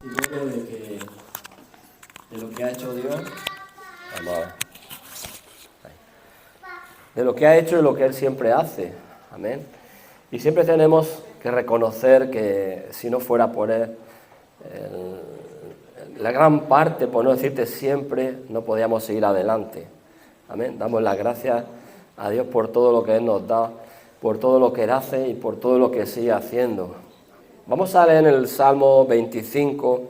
Y luego de lo que ha hecho Dios, vamos a ver, de lo que ha hecho y lo que Él siempre hace, amén. Y siempre tenemos que reconocer que si no fuera por Él, la gran parte, por no decirte siempre, no podíamos seguir adelante, amén. Damos las gracias a Dios por todo lo que Él nos da, por todo lo que Él hace y por todo lo que sigue haciendo. Vamos a leer en el Salmo 25,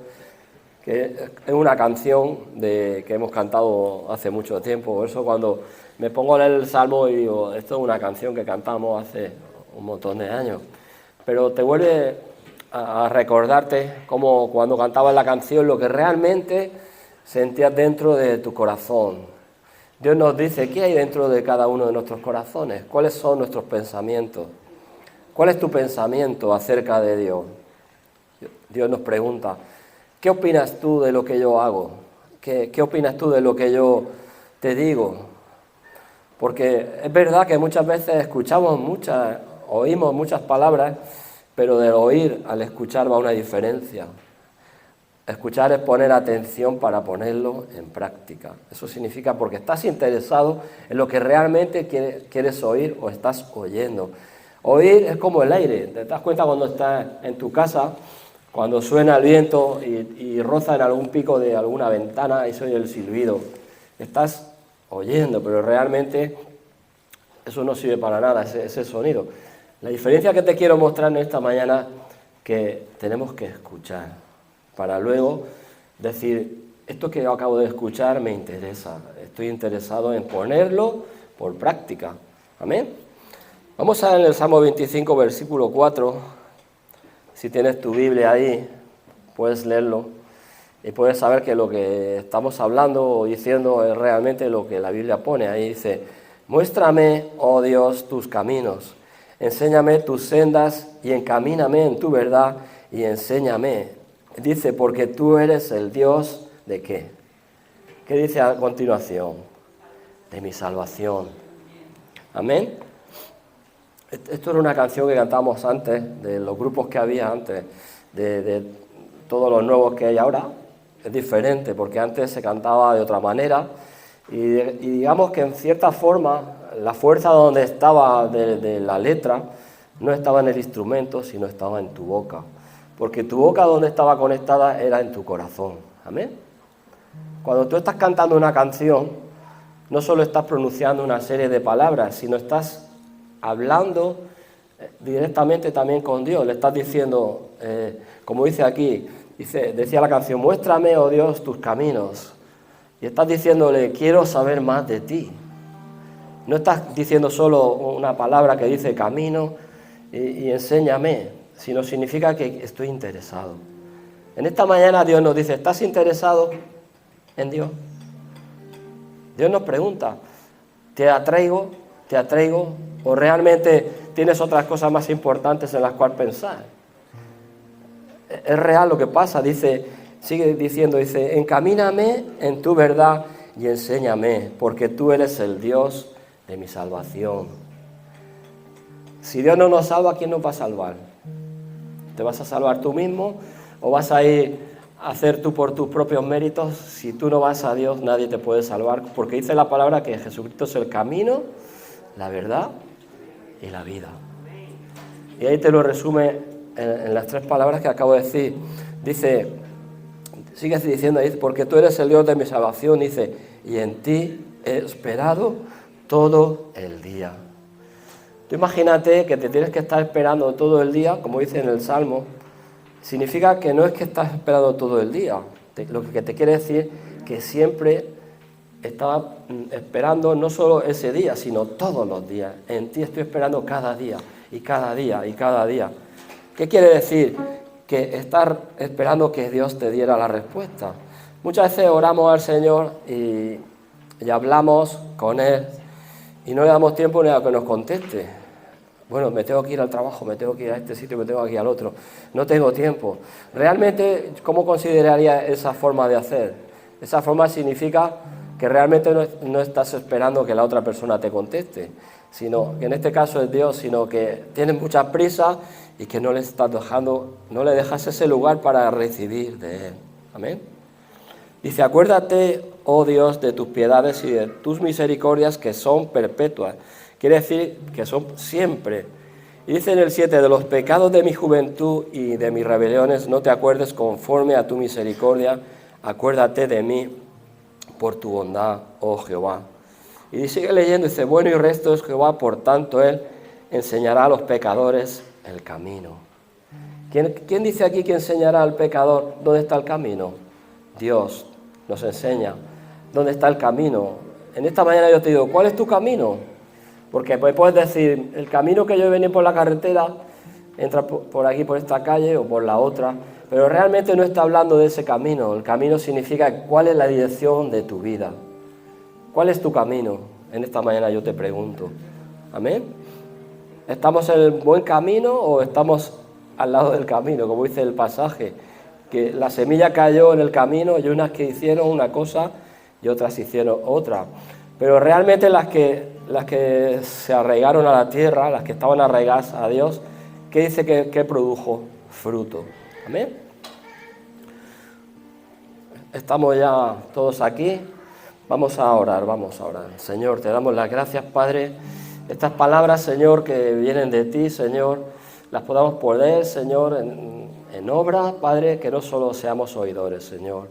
que es una canción que hemos cantado hace mucho tiempo. Por eso cuando me pongo a leer el Salmo y digo, esto es una canción que cantamos hace un montón de años. Pero te vuelve a recordarte como cuando cantabas la canción, lo que realmente sentías dentro de tu corazón. Dios nos dice, ¿qué hay dentro de cada uno de nuestros corazones? ¿Cuáles son nuestros pensamientos? ¿Cuál es tu pensamiento acerca de Dios? Dios nos pregunta, ¿qué opinas tú de lo que yo hago? ¿Qué opinas tú de lo que yo te digo? Porque es verdad que muchas veces oímos muchas palabras, pero del oír al escuchar va una diferencia. Escuchar es poner atención para ponerlo en práctica. Eso significa porque estás interesado en lo que realmente quieres oír o estás oyendo. Oír es como el aire. ¿Te das cuenta cuando estás en tu casa, cuando suena el viento y roza en algún pico de alguna ventana y se oye el silbido? Estás oyendo, pero realmente eso no sirve para nada, ese sonido. La diferencia que te quiero mostrar en esta mañana, que tenemos que escuchar, para luego decir, esto que yo acabo de escuchar me interesa, estoy interesado en ponerlo por práctica. Amén. Vamos a ver en el Salmo 25, versículo 4, si tienes tu Biblia ahí, puedes leerlo y puedes saber que lo que estamos hablando o diciendo es realmente lo que la Biblia pone. Ahí dice, muéstrame, oh Dios, tus caminos, enséñame tus sendas y encamíname en tu verdad y enséñame. Dice, porque tú eres el Dios ¿de qué? ¿Qué dice a continuación? De mi salvación. Amén. Esto era una canción que cantábamos antes, de los grupos que había antes, de todos los nuevos que hay ahora. Es diferente, porque antes se cantaba de otra manera y digamos que en cierta forma la fuerza donde estaba de la letra no estaba en el instrumento, sino estaba en tu boca. Porque tu boca donde estaba conectada era en tu corazón. Amén. Cuando tú estás cantando una canción, no solo estás pronunciando una serie de palabras, sino estás hablando directamente también con Dios. Le estás diciendo, como dice aquí, decía la canción, muéstrame, oh Dios, tus caminos. Y estás diciéndole, quiero saber más de ti. No estás diciendo solo una palabra que dice camino y enséñame, sino significa que estoy interesado. En esta mañana Dios nos dice, ¿estás interesado en Dios? Dios nos pregunta, ¿te atraigo o realmente tienes otras cosas más importantes en las cuales pensar? Es real lo que pasa, sigue diciendo, encamíname en tu verdad y enséñame, porque tú eres el Dios de mi salvación. Si Dios no nos salva, ¿quién nos va a salvar? ¿Te vas a salvar tú mismo o vas a ir a hacer tú por tus propios méritos? Si tú no vas a Dios, nadie te puede salvar, porque dice la palabra que Jesucristo es el camino, la verdad y la vida. Y ahí te lo resume en las tres palabras que acabo de decir. Sigue diciendo, porque tú eres el Dios de mi salvación, dice, y en ti he esperado todo el día. Tú imagínate que te tienes que estar esperando todo el día, como dice en el Salmo, significa que no es que estás esperando todo el día, lo que te quiere decir que siempre estaba esperando no solo ese día, sino todos los días. En ti estoy esperando cada día, y cada día, y cada día. ¿Qué quiere decir? Que estar esperando que Dios te diera la respuesta. Muchas veces oramos al Señor y hablamos con Él y no le damos tiempo ni a que nos conteste. Bueno, me tengo que ir al trabajo, me tengo que ir a este sitio, me tengo que ir al otro. No tengo tiempo. Realmente, ¿cómo consideraría esa forma de hacer? Esa forma significa que realmente no estás esperando que la otra persona te conteste, sino que en este caso es Dios, sino que tienes mucha prisa y que no le estás dejando, no le dejas ese lugar para recibir de Él. Amén. Dice, acuérdate, oh Dios, de tus piedades y de tus misericordias que son perpetuas. Quiere decir que son siempre. Y dice en el 7, de los pecados de mi juventud y de mis rebeliones no te acuerdes conforme a tu misericordia, acuérdate de mí por tu bondad, oh Jehová. Y sigue leyendo, dice, bueno y recto es Jehová, por tanto Él enseñará a los pecadores el camino. ¿Quién dice aquí que enseñará al pecador dónde está el camino? Dios nos enseña dónde está el camino. En esta mañana yo te digo, ¿cuál es tu camino? Porque puedes decir, el camino que yo he venido por la carretera, entra por aquí, por esta calle o por la otra, pero realmente no está hablando de ese camino. El camino significa cuál es la dirección de tu vida. ¿Cuál es tu camino? En esta mañana yo te pregunto. ¿Amén? ¿Estamos en el buen camino o estamos al lado del camino? Como dice el pasaje, que la semilla cayó en el camino y unas que hicieron una cosa y otras hicieron otra. Pero realmente las que se arraigaron a la tierra, las que estaban arraigadas a Dios, ¿qué dice que produjo? Fruto. ¿Amén? Estamos ya todos aquí. Vamos a orar. Señor, te damos las gracias, Padre. Estas palabras, Señor, que vienen de ti, Señor, las podamos poner, Señor, en obra, Padre, que no solo seamos oidores, Señor.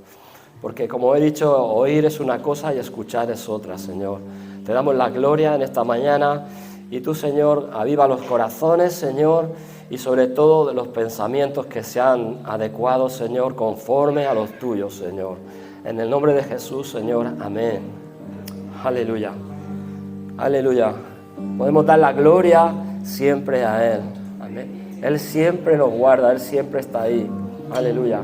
Porque como he dicho, oír es una cosa y escuchar es otra, Señor. Te damos la gloria en esta mañana y tú, Señor, aviva los corazones, Señor, y sobre todo de los pensamientos que sean adecuados, Señor, conforme a los tuyos, Señor. En el nombre de Jesús, Señor, amén. Aleluya. Aleluya. Podemos dar la gloria siempre a Él. Amén. Él siempre nos guarda, Él siempre está ahí. Aleluya.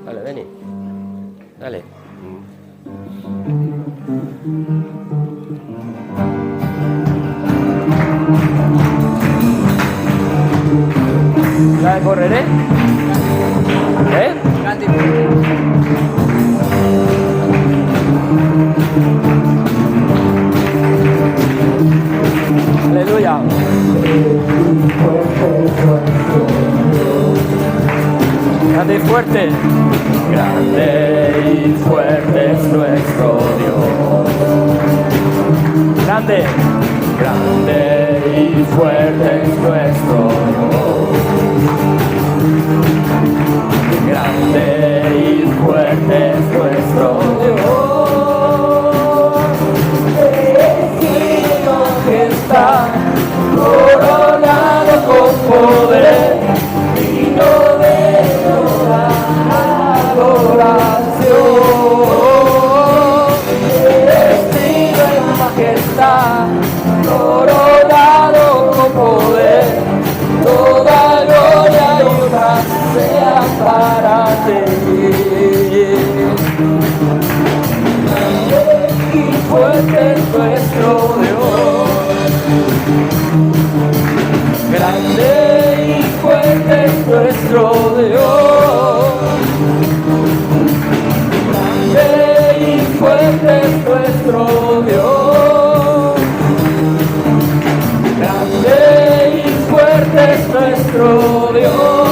Dale, vení. Dale. ¿La correré? ¿Eh? Aleluya. Grande y fuerte. Grande y fuerte es nuestro Dios. Grande. Grande y fuerte es nuestro Dios. Grande y fuerte es nuestro Dios. Digno que está coronado con poder, digno de toda adoración. Vestido en majestad, coronado con poder, toda gloria y honra sea para ti. Grande y fuerte es nuestro Dios. Grande y fuerte es nuestro Dios. Grande y fuerte es nuestro Dios. Grande y fuerte es nuestro Dios.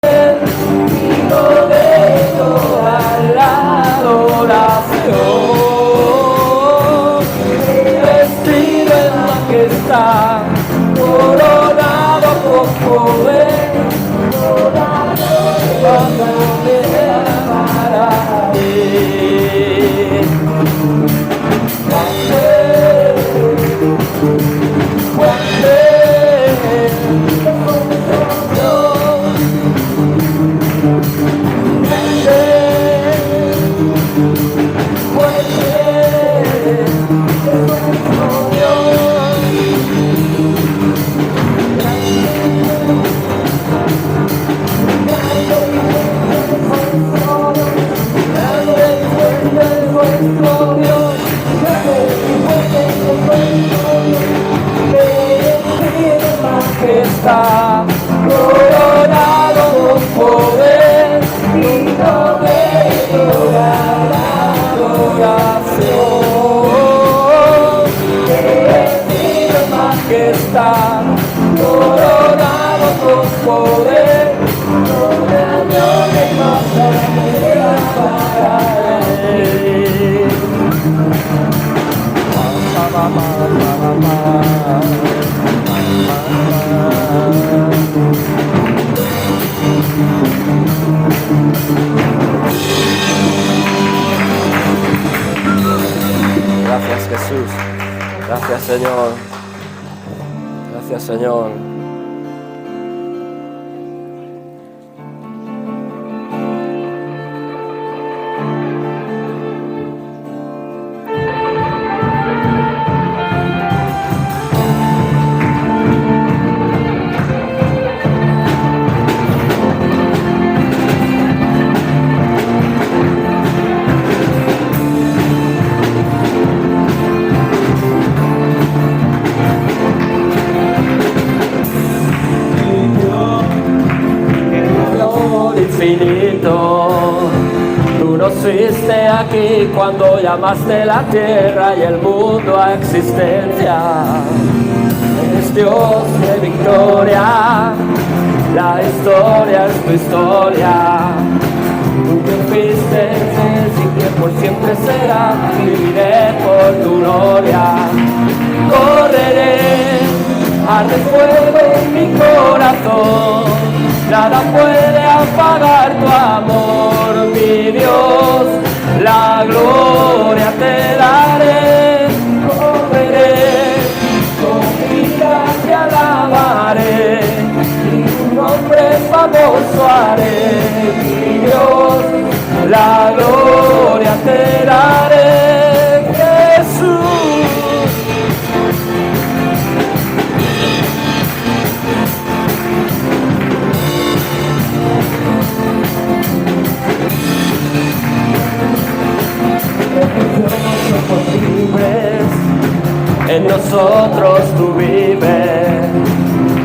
Digno de toda la adoración, vestido en majestad, coronado con poder, toda gloria para ti. Está coronado con poder, poder, todo daño que pasa me apagaré. Gracias, Jesús. Gracias, Señor. Gracias, Señor. Tú nos fuiste aquí cuando llamaste la tierra y el mundo a existencia. Eres Dios de victoria, la historia es tu historia. Tú que fuiste y que por siempre será, viviré por tu gloria. Correré, arde fuego en mi corazón, nada puede apagar tu amor, mi Dios, la gloria te daré. Correré, con vida te alabaré, y tu nombre famoso haré, mi Dios, la gloria te daré, Jesús. En nosotros tú vives,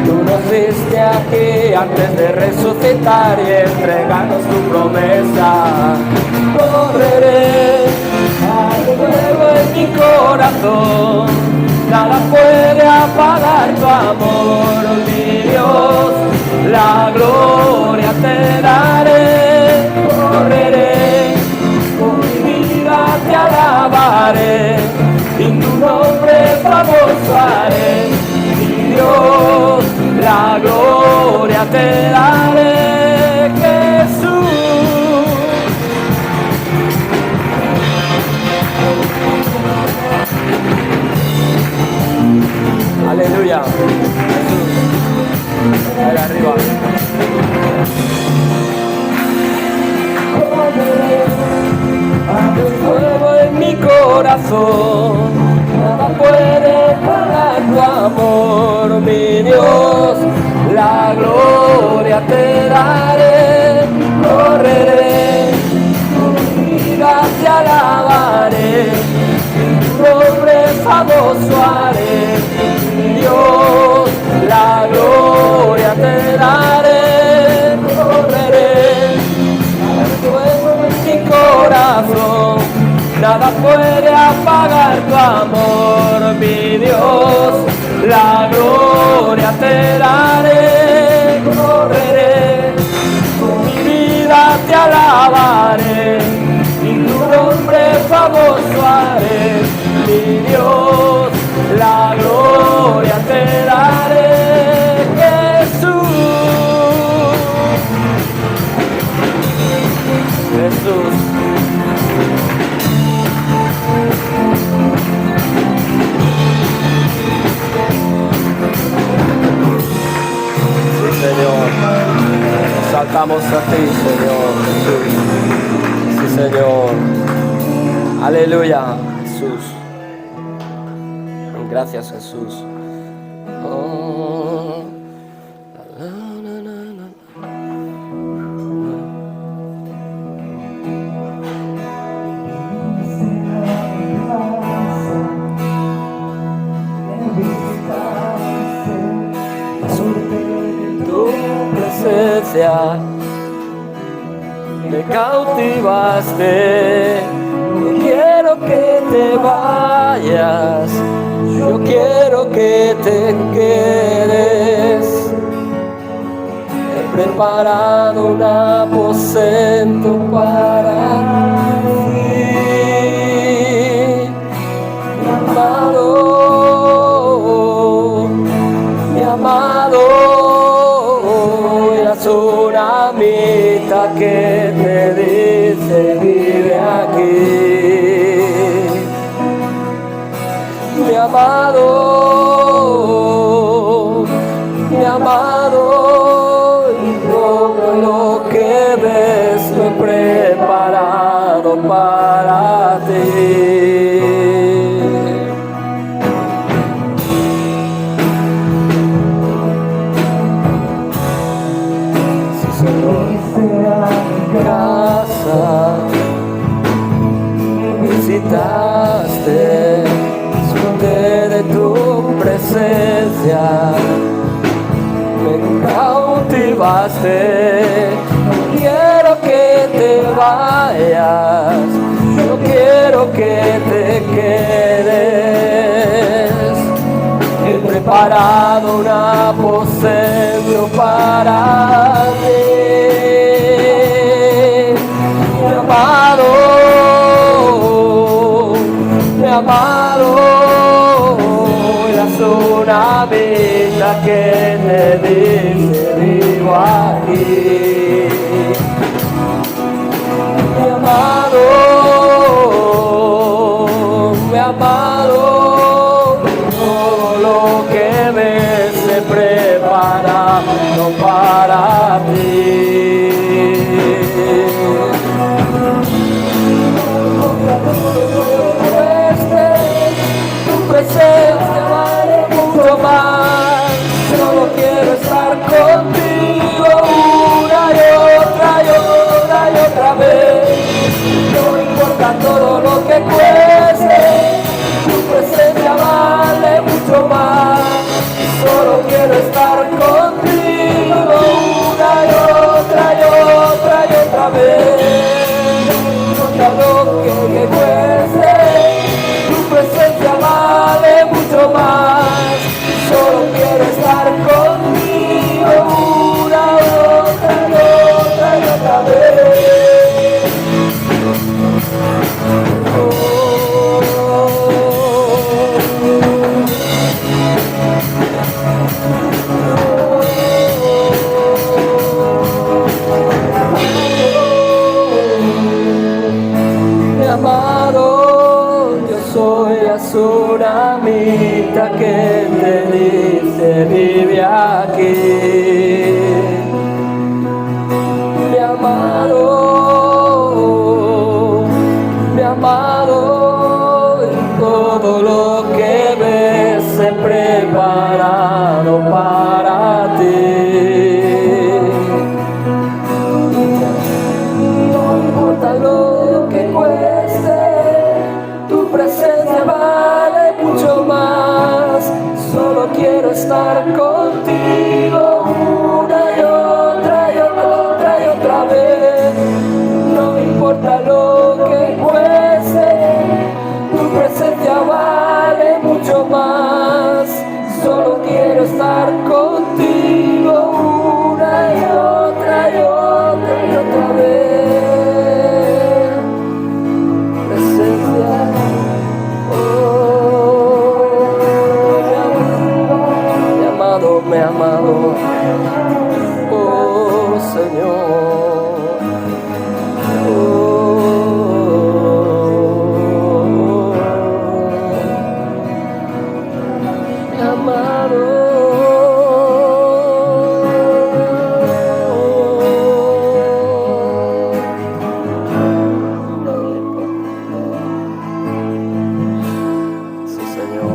tú nos diste aquí antes de resucitar y entregarnos tu promesa. Correré al fuego en mi corazón, nada puede apagar tu amor, mi Dios, la gloria te daré. Correré, con mi vida te alabaré, y tu nombre famoso haré, mi Dios, la gloria te daré, Jesús. Aleluya. Jesús. Ahí arriba. Hay fuego en mi corazón, nada puede pagar tu amor, mi Dios, la gloria te daré. Correré, con mi vida te alabaré, tu nombre famoso haré, mi Dios, la gloria te daré. Correré, corazón, nada puede apagar tu amor, mi Dios, la gloria te daré. Correré, con mi vida te alabaré, y tu nombre famoso haré, mi Dios, la gloria te daré, Jesús. Jesús. Sí, Señor. Saltamos a ti, Señor Jesús. Sí, Señor. Aleluya, Jesús. Gracias, Jesús. Oh. Me cautivaste, no quiero que te vayas, yo quiero que te quedes. preparado un aposento para ti. Mi amado, mi amado, la tsunamita que te dice vive aquí. Mi amado, mi amado, y todo lo que ves lo he preparado para ti. Si solo sea mi casa, visitaste, disfruté de tu presencia, me cautivaste, no quiero que te vayas, no quiero que te quedes. He preparado un aposento para ti, mi amado, mi amado, la tsunamita que te dice vivo aquí. Mi amado, mi amado, todo lo que ves se prepara para ti. Tu presencia vale mucho más, solo quiero estar contigo una y otra y otra y otra vez. No importa todo lo que cueste, tu presencia vale mucho más, solo quiero estar contigo una y otra y otra y otra vez. No importa lo que cueste, tu presencia vale mucho más, solo quiero estar contigo una y otra y otra y otra vez. Mi amado, yo soy la tsunamita que te dice vive aquí. Mi amado, mi amado, y todo lo que ves he preparado para ti. No importa lo que cueste, tu presencia vale mucho más, solo quiero estar contigo una y otra y otra y otra vez. No importa lo que cueste, tu presencia vale mucho más, solo quiero estar contigo una y otra y otra y otra vez. Presencia, mi amado, mi amado, oh Señor, mi amado. Sí, Señor.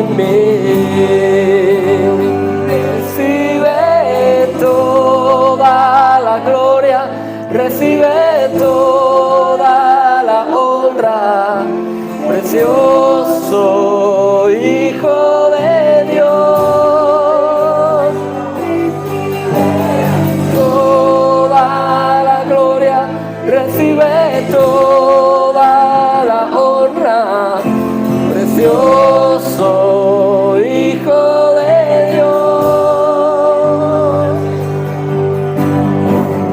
en mí. Recibe toda la gloria, recibe toda la honra, precioso Hijo de Dios. Toda la gloria, recibe toda la honra, precioso Hijo de Dios.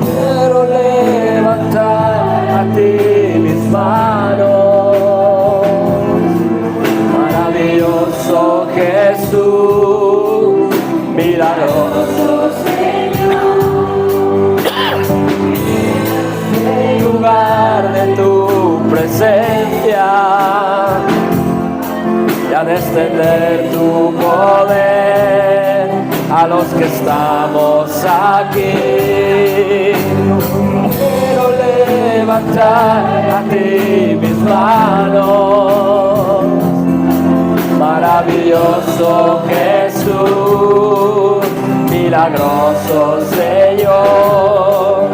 Quiero levantar a ti mis manos, maravilloso Jesús, milagroso Señor, en lugar de tu presencia y a extender tu poder a los que estamos aquí. Quiero levantar a ti mis manos, maravilloso Jesús, milagroso Señor,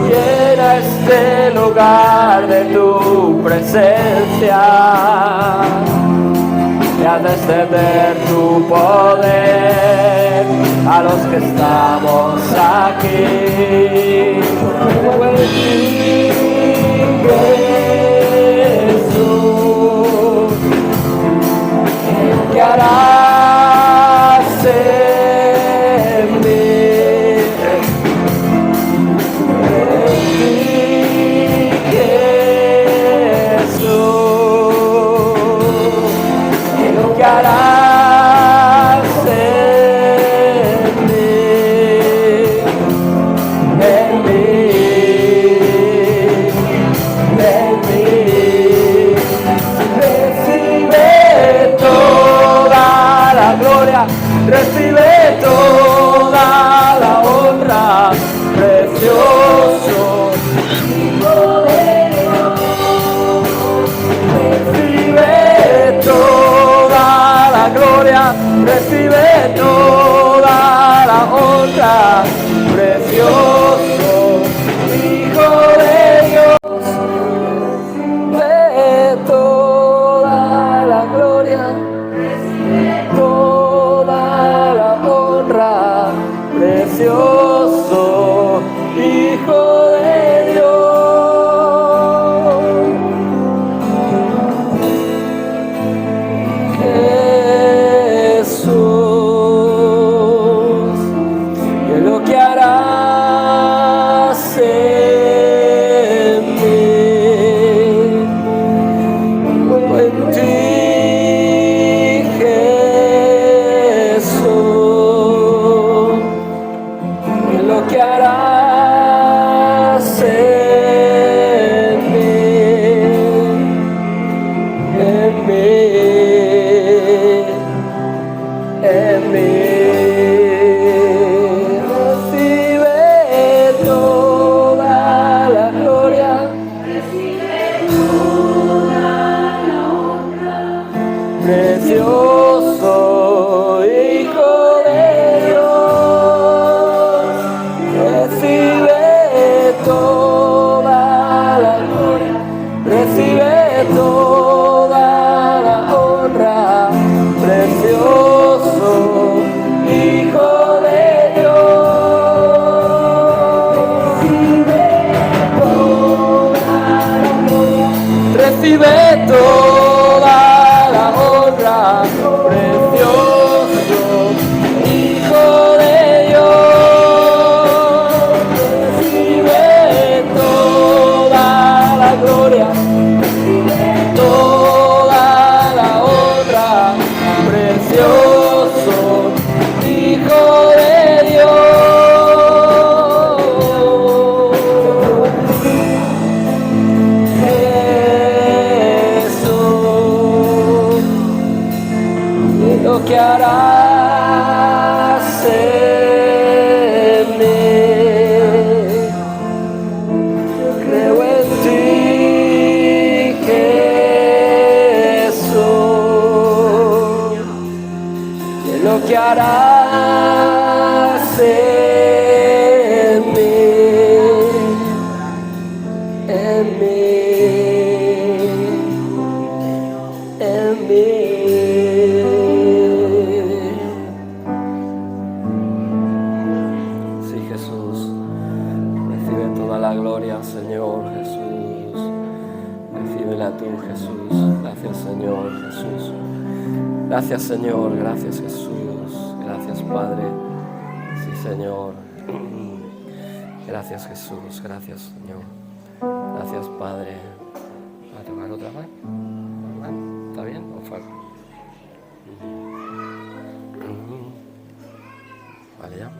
llena este lugar de tu presencia y haz extender tu poder a los que estamos aquí. Jesús, ¿qué harás en mí? Jesús, ¿qué harás en mí? En mí, en mí. Recibe toda la gloria, recibe toda la honra, precioso Hijo de Dios. Recibe toda la gloria, recibe toda la honra, precioso Hijo de Dios. Recibe toda la gloria, toda la honra, precioso Hijo de Dios. Jesús, que lo que harás en mí, en ti, Jesús, que lo que harás en mí, en mí, en mí. Recibe toda la gloria, precioso Hijo de Dios. Recibe toda la gloria, recibe toda la honra, precioso Hijo de Dios. Recibe toda la honra, precioso Hijo de Dios. Recibe toda la gloria, toda la honra, precioso Hijo de Jesús, lo que harás en mí. Yo creo en ti, Jesús. que harás en mí. Sí, Jesús, recibe toda la gloria, Señor Jesús. Recíbela tú, Jesús. Gracias, Señor Jesús. Gracias, Señor. Gracias, Jesús. Gracias, Padre. Sí, Señor. Gracias, Jesús. Gracias, Señor. Gracias, Padre. ¿Va a tocar otra más? ¿Está bien? ¿O falta? Vale, ya.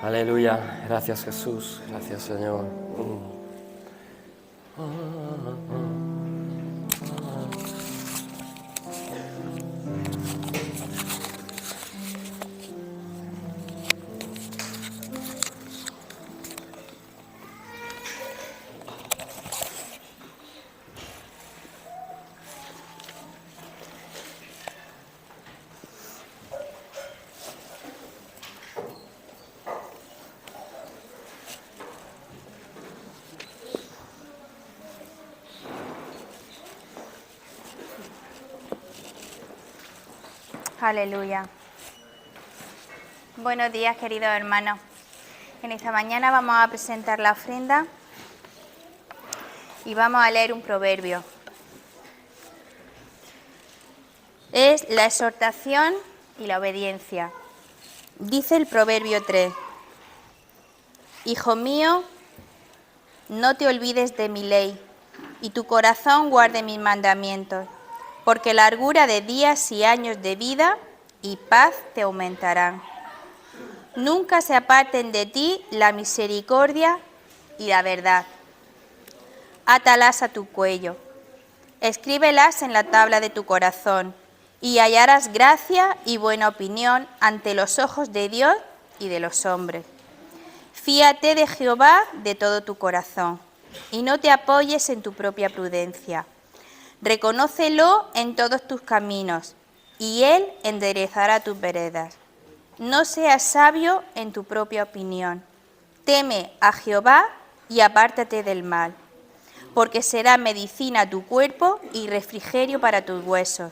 Aleluya. Gracias, Jesús. Gracias, Señor. Aleluya. Buenos días, queridos hermanos. En esta mañana vamos a presentar la ofrenda y vamos a leer un proverbio. Es la exhortación y la obediencia. Dice el proverbio 3: Hijo mío, no te olvides de mi ley, y tu corazón guarde mis mandamientos, porque largura de días y años de vida y paz te aumentarán. Nunca se aparten de ti la misericordia y la verdad. Átalas a tu cuello, escríbelas en la tabla de tu corazón, y hallarás gracia y buena opinión ante los ojos de Dios y de los hombres. Fíate de Jehová de todo tu corazón, y no te apoyes en tu propia prudencia. Reconócelo en todos tus caminos, y Él enderezará tus veredas. No seas sabio en tu propia opinión. Teme a Jehová y apártate del mal, porque será medicina a tu cuerpo y refrigerio para tus huesos.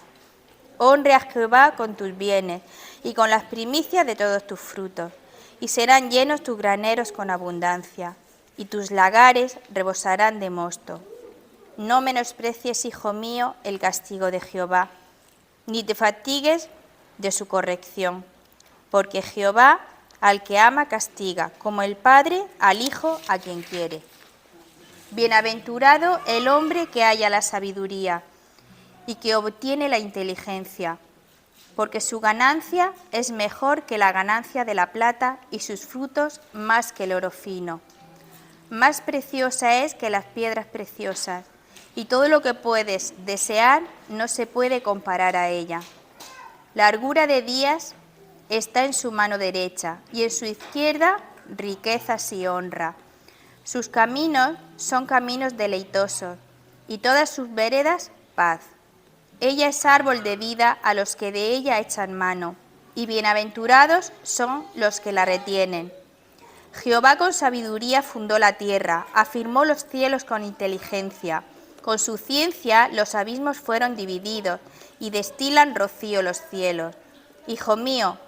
Honre a Jehová con tus bienes y con las primicias de todos tus frutos, y serán llenos tus graneros con abundancia, y tus lagares rebosarán de mosto. No menosprecies, hijo mío, el castigo de Jehová, ni te fatigues de su corrección, porque Jehová al que ama castiga, como el padre al hijo a quien quiere. Bienaventurado el hombre que halla la sabiduría y que obtiene la inteligencia, porque su ganancia es mejor que la ganancia de la plata y sus frutos más que el oro fino. Más preciosa es que las piedras preciosas, y todo lo que puedes desear no se puede comparar a ella. Largura de días está en su mano derecha, y en su izquierda riquezas y honra. Sus caminos son caminos deleitosos, y todas sus veredas paz. Ella es árbol de vida a los que de ella echan mano, y bienaventurados son los que la retienen. Jehová con sabiduría fundó la tierra, afirmó los cielos con inteligencia. Con su ciencia los abismos fueron divididos y destilan rocío los cielos. Hijo mío,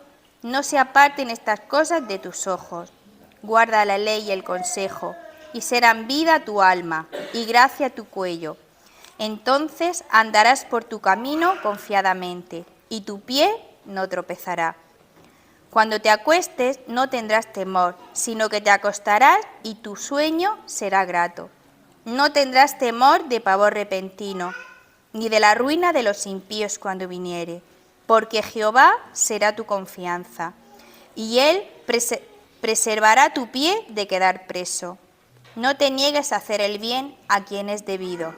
no se aparten estas cosas de tus ojos. Guarda la ley y el consejo, y serán vida a tu alma y gracia a tu cuello. Entonces andarás por tu camino confiadamente, y tu pie no tropezará. Cuando te acuestes no tendrás temor, sino que te acostarás y tu sueño será grato. No tendrás temor de pavor repentino, ni de la ruina de los impíos cuando viniere, porque Jehová será tu confianza, y Él preservará tu pie de quedar preso. No te niegues a hacer el bien a quien es debido,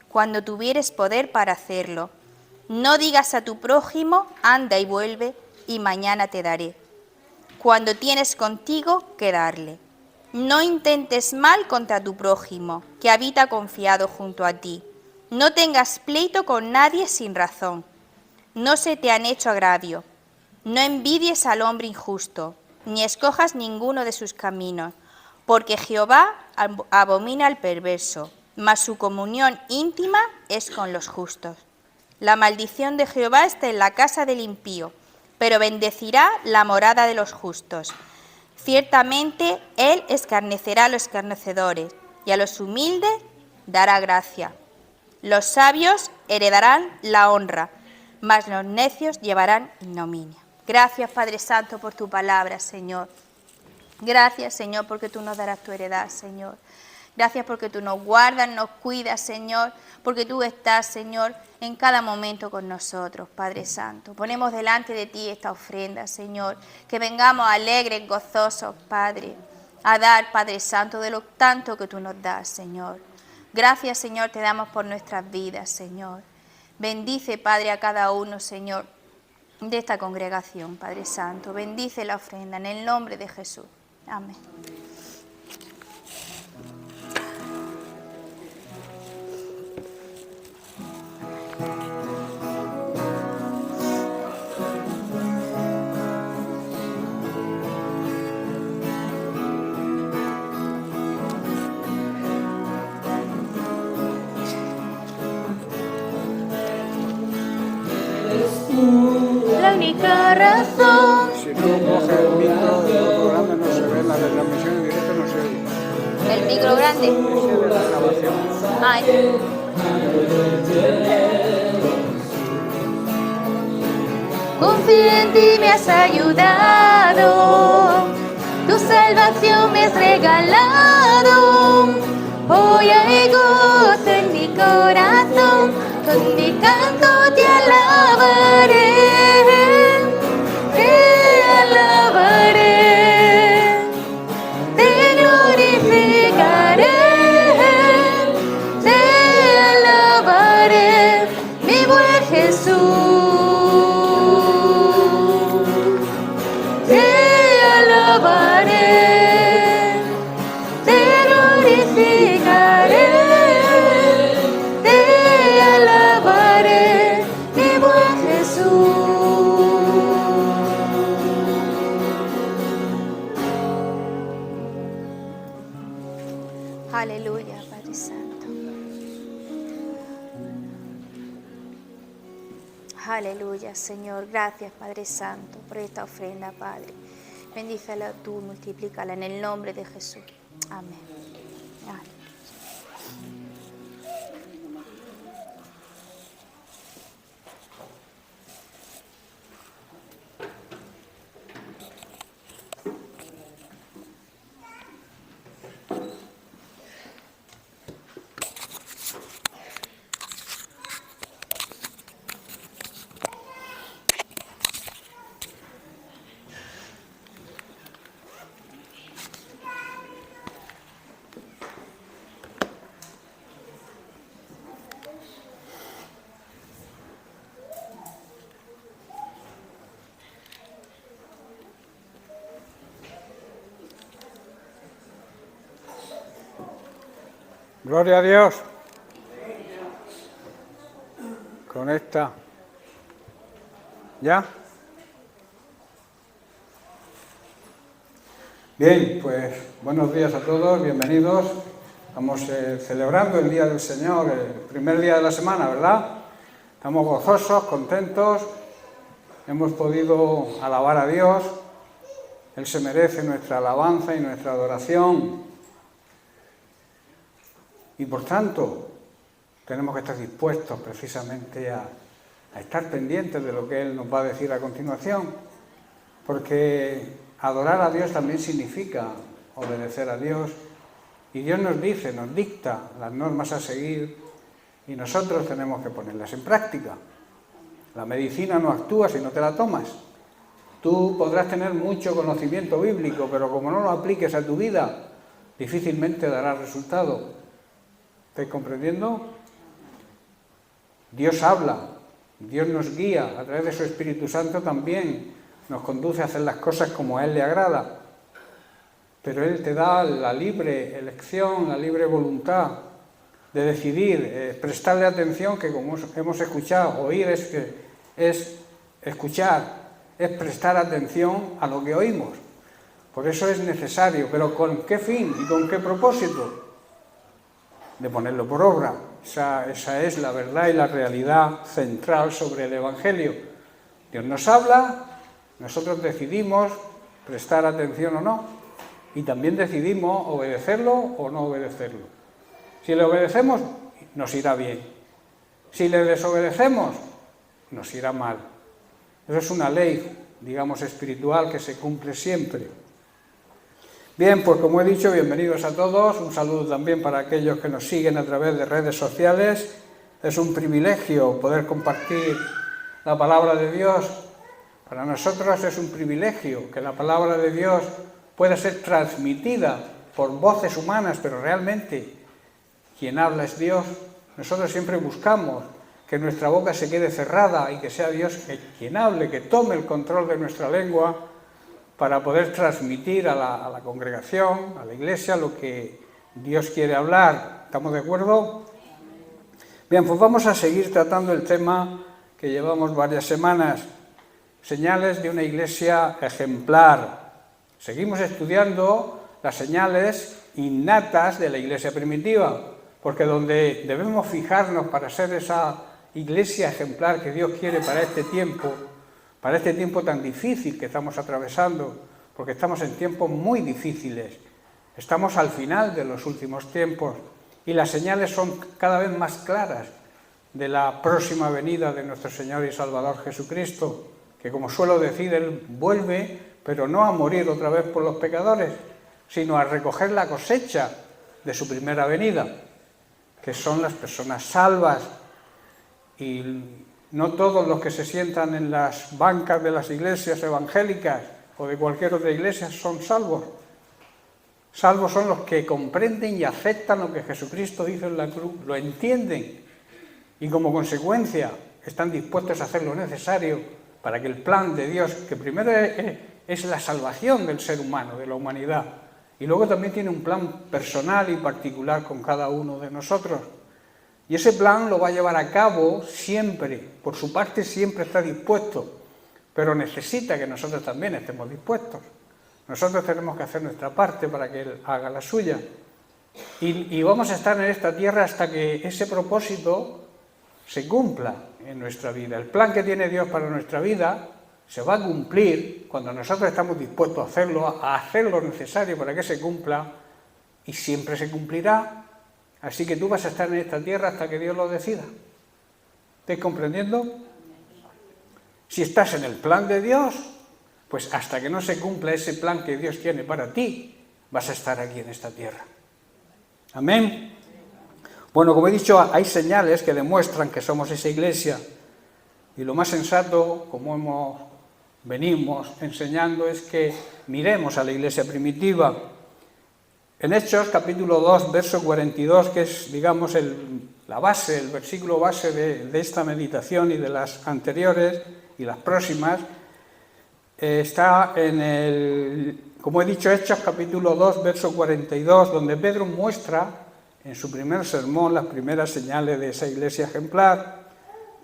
cuando tuvieres poder para hacerlo. No digas a tu prójimo, anda y vuelve, y mañana te daré, cuando tienes contigo que darle. No intentes mal contra tu prójimo, que habita confiado junto a ti. No tengas pleito con nadie sin razón. No se te han hecho agravio. No envidies al hombre injusto, ni escojas ninguno de sus caminos, porque Jehová abomina al perverso, mas su comunión íntima es con los justos. La maldición de Jehová está en la casa del impío, pero bendecirá la morada de los justos. Ciertamente él escarnecerá a los escarnecedores, y a los humildes dará gracia. Los sabios heredarán la honra, mas los necios llevarán ignominia. Gracias, Padre Santo, por tu palabra, Señor. Gracias, Señor, porque tú nos darás tu heredad, Señor. Gracias porque tú nos guardas, nos cuidas, Señor, porque tú estás, Señor, en cada momento con nosotros, Padre Santo. Ponemos delante de ti esta ofrenda, Señor, que vengamos alegres, gozosos, Padre, a dar, Padre Santo, de lo tanto que tú nos das, Señor. Gracias, Señor, te damos por nuestras vidas, Señor. Bendice, Padre, a cada uno, Señor, de esta congregación, Padre Santo. Bendice la ofrenda en el nombre de Jesús. Amén. La única razón. Si no coge el micro del otro grande no se ve, la retransmisión en directo no se oye. El micro grande. Ese de la grabación. Ah, confío en ti, me has ayudado. Tu salvación me has regalado. Hoy hay gozo en mi corazón. Con mi canto te alabaré. Te alabaré. Te glorificaré. Te alabaré, mi buen Jesús. Te alabaré. Te glorificaré. Te alabaré, mi buen Jesús. Aleluya, Padre Santo. Aleluya, Señor. Gracias, Padre Santo, por esta ofrenda, Padre. Bendícela tú, multiplícala en el nombre de Jesús. Amén. Amén. Gloria a Dios. Conecta. ¿Ya? Bien, pues buenos días a todos, bienvenidos. Estamos celebrando el Día del Señor, el primer día de la semana, ¿verdad? Estamos gozosos, contentos. Hemos podido alabar a Dios. Él se merece nuestra alabanza y nuestra adoración. Y por tanto, tenemos que estar dispuestos precisamente a estar pendientes de lo que Él nos va a decir a continuación, porque adorar a Dios también significa obedecer a Dios, y Dios nos dice, nos dicta las normas a seguir, y nosotros tenemos que ponerlas en práctica. La medicina no actúa si no te la tomas. Tú podrás tener mucho conocimiento bíblico, pero como no lo apliques a tu vida, difícilmente dará resultado. ¿Estáis comprendiendo? Dios habla, Dios nos guía, a través de su Espíritu Santo también nos conduce a hacer las cosas como a Él le agrada. Pero Él te da la libre elección, la libre voluntad. de decidir, prestarle atención, que como hemos escuchado, oír es escuchar, es prestar atención a lo que oímos. Por eso es necesario, pero ¿con qué fin y con qué propósito? De ponerlo por obra. Esa es la verdad y la realidad central sobre el Evangelio. Dios nos habla, nosotros decidimos prestar atención o no, y también decidimos obedecerlo o no obedecerlo. Si le obedecemos, nos irá bien. Si le desobedecemos, nos irá mal. Eso es una ley, digamos, espiritual que se cumple siempre. Bien, pues como he dicho, bienvenidos a todos. Un saludo también para aquellos que nos siguen a través de redes sociales. Es un privilegio poder compartir la palabra de Dios. Para nosotros es un privilegio que la palabra de Dios pueda ser transmitida por voces humanas, pero realmente quien habla es Dios. Nosotros siempre buscamos que nuestra boca se quede cerrada y que sea Dios quien hable, que tome el control de nuestra lengua para poder transmitir a la congregación, a la iglesia, lo que Dios quiere hablar. ¿Estamos de acuerdo? Bien, pues vamos a seguir tratando el tema que llevamos varias semanas, señales de una iglesia ejemplar. Seguimos estudiando las señales innatas de la iglesia primitiva, porque donde debemos fijarnos para ser esa iglesia ejemplar que Dios quiere para este tiempo tan difícil que estamos atravesando, porque estamos en tiempos muy difíciles. Estamos al final de los últimos tiempos y las señales son cada vez más claras de la próxima venida de nuestro Señor y Salvador Jesucristo, que, como suelo decir, Él vuelve, pero no a morir otra vez por los pecadores, sino a recoger la cosecha de su primera venida, que son las personas salvas. Y no todos los que se sientan en las bancas de las iglesias evangélicas o de cualquier otra iglesia son salvos. Salvos son los que comprenden y aceptan lo que Jesucristo hizo en la cruz, lo entienden y como consecuencia están dispuestos a hacer lo necesario para que el plan de Dios, que primero es la salvación del ser humano, de la humanidad, y luego también tiene un plan personal y particular con cada uno de nosotros. Y ese plan lo va a llevar a cabo siempre, por su parte siempre está dispuesto, pero necesita que nosotros también estemos dispuestos. Nosotros tenemos que hacer nuestra parte para que Él haga la suya. Y vamos a estar en esta tierra hasta que ese propósito se cumpla en nuestra vida. El plan que tiene Dios para nuestra vida se va a cumplir cuando nosotros estamos dispuestos a hacer lo necesario para que se cumpla, y siempre se cumplirá. Así que tú vas a estar en esta tierra hasta que Dios lo decida. ¿Estáis comprendiendo? Si estás en el plan de Dios, pues hasta que no se cumpla ese plan que Dios tiene para ti, vas a estar aquí en esta tierra. Amén. Bueno, como he dicho, hay señales que demuestran que somos esa iglesia. Y lo más sensato, como venimos enseñando, es que miremos a la iglesia primitiva. En Hechos, capítulo 2, verso 42, que es, digamos, la base, el versículo base de esta meditación y de las anteriores y las próximas, está como he dicho, Hechos, capítulo 2, verso 42, donde Pedro muestra en su primer sermón las primeras señales de esa iglesia ejemplar.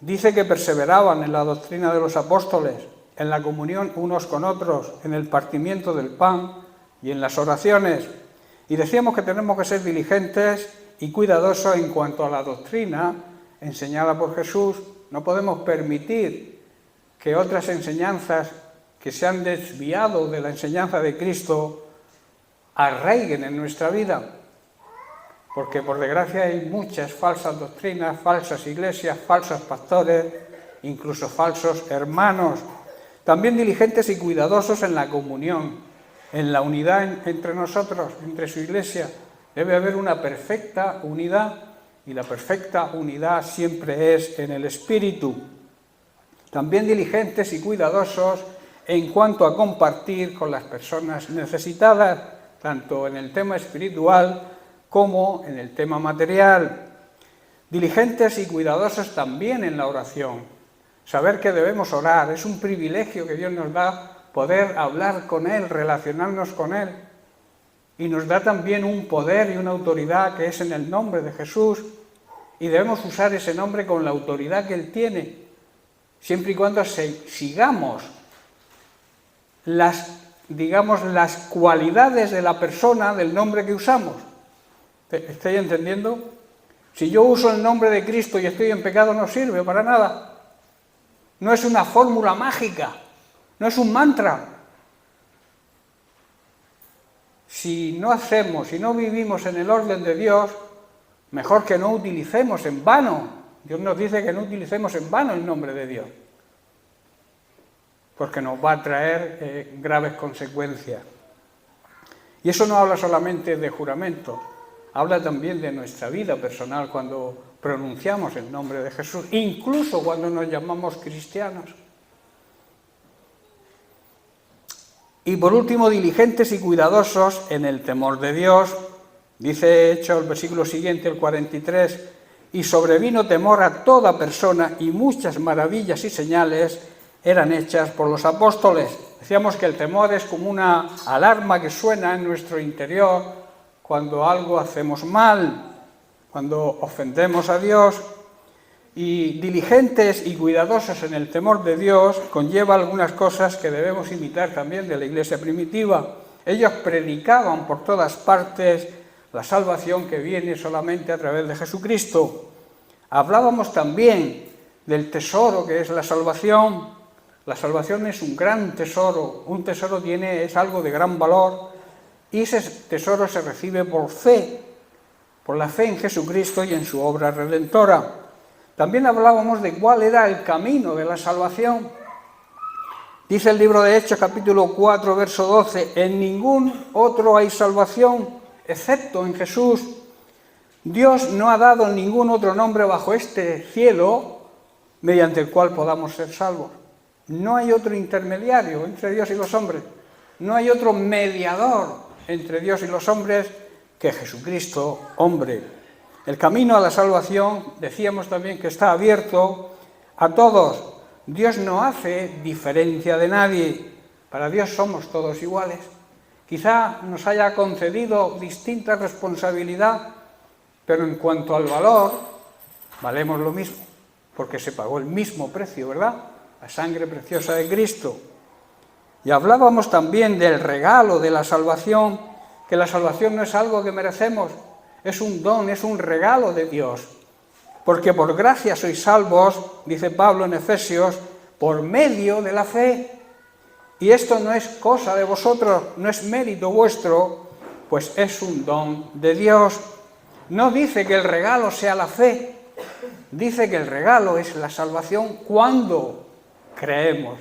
Dice que perseveraban en la doctrina de los apóstoles, en la comunión unos con otros, en el partimiento del pan y en las oraciones. Y decíamos que tenemos que ser diligentes y cuidadosos en cuanto a la doctrina enseñada por Jesús. No podemos permitir que otras enseñanzas que se han desviado de la enseñanza de Cristo arraiguen en nuestra vida. Porque por desgracia hay muchas falsas doctrinas, falsas iglesias, falsos pastores, incluso falsos hermanos. También diligentes y cuidadosos en la comunión, en la unidad entre nosotros, entre su iglesia. Debe haber una perfecta unidad, y la perfecta unidad siempre es en el Espíritu. También diligentes y cuidadosos en cuanto a compartir con las personas necesitadas, tanto en el tema espiritual como en el tema material. Diligentes y cuidadosos también en la oración. Saber que debemos orar, es un privilegio que Dios nos da, poder hablar con Él, relacionarnos con Él. y nos da también un poder y una autoridad que es en el nombre de Jesús, y debemos usar ese nombre con la autoridad que Él tiene, siempre y cuando sigamos las cualidades de la persona del nombre que usamos. ¿Estáis entendiendo? Si yo uso el nombre de Cristo y estoy en pecado, no sirve para nada. No es una fórmula mágica, no es un mantra. Si no vivimos en el orden de Dios, mejor que no utilicemos en vano. Dios nos dice que no utilicemos en vano el nombre de Dios, porque nos va a traer graves consecuencias. Y eso no habla solamente de juramento, habla también de nuestra vida personal cuando pronunciamos el nombre de Jesús, incluso cuando nos llamamos cristianos. Y por último, diligentes y cuidadosos en el temor de Dios. Dice Hechos, el versículo siguiente, el 43, y sobrevino temor a toda persona y muchas maravillas y señales eran hechas por los apóstoles. Decíamos que el temor es como una alarma que suena en nuestro interior cuando algo hacemos mal, cuando ofendemos a Dios. Y diligentes y cuidadosos en el temor de Dios conlleva algunas cosas que debemos imitar también de la iglesia primitiva. Ellos predicaban por todas partes la salvación que viene solamente a través de Jesucristo. Hablábamos también del tesoro que es la salvación. La salvación es un gran tesoro. Un tesoro es algo de gran valor y ese tesoro se recibe por fe, por la fe en Jesucristo y en su obra redentora. También hablábamos de cuál era el camino de la salvación. Dice el libro de Hechos, capítulo 4, verso 12, en ningún otro hay salvación, excepto en Jesús. Dios no ha dado ningún otro nombre bajo este cielo mediante el cual podamos ser salvos. No hay otro intermediario entre Dios y los hombres. No hay otro mediador entre Dios y los hombres que Jesucristo, hombre. El camino a la salvación, decíamos también que está abierto a todos. Dios no hace diferencia de nadie. Para Dios somos todos iguales. Quizá nos haya concedido distinta responsabilidad, pero en cuanto al valor, valemos lo mismo, porque se pagó el mismo precio, ¿verdad? La sangre preciosa de Cristo. Y hablábamos también del regalo de la salvación, que la salvación no es algo que merecemos, es un don, es un regalo de Dios. Porque por gracia sois salvos, dice Pablo en Efesios, por medio de la fe. Y esto no es cosa de vosotros, no es mérito vuestro, pues es un don de Dios. No dice que el regalo sea la fe, dice que el regalo es la salvación cuando creemos.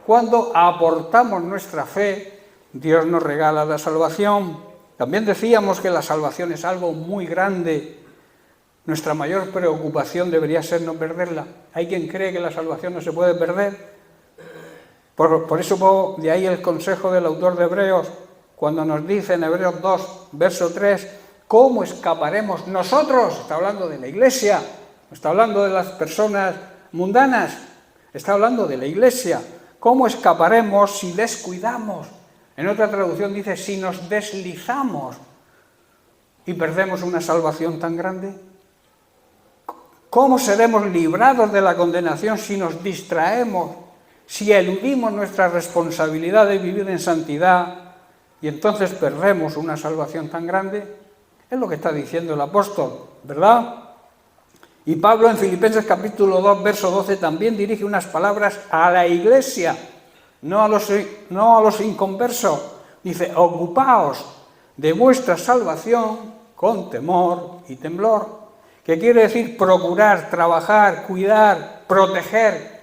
Cuando aportamos nuestra fe, Dios nos regala la salvación. También decíamos que la salvación es algo muy grande. Nuestra mayor preocupación debería ser no perderla. Hay quien cree que la salvación no se puede perder. Por eso de ahí el consejo del autor de Hebreos, cuando nos dice en Hebreos 2, verso 3, ¿cómo escaparemos nosotros? Está hablando de la iglesia, no está hablando de las personas mundanas, está hablando de la iglesia. ¿Cómo escaparemos si descuidamos? En otra traducción dice, si nos deslizamos y perdemos una salvación tan grande. ¿Cómo seremos librados de la condenación si nos distraemos, si eludimos nuestra responsabilidad de vivir en santidad y entonces perdemos una salvación tan grande? Es lo que está diciendo el apóstol, ¿verdad? Y Pablo en Filipenses capítulo 2, verso 12 también dirige unas palabras a la iglesia, no a los inconversos. Dice, ocupaos de vuestra salvación con temor y temblor. ¿Qué quiere decir? Procurar, trabajar, cuidar, proteger,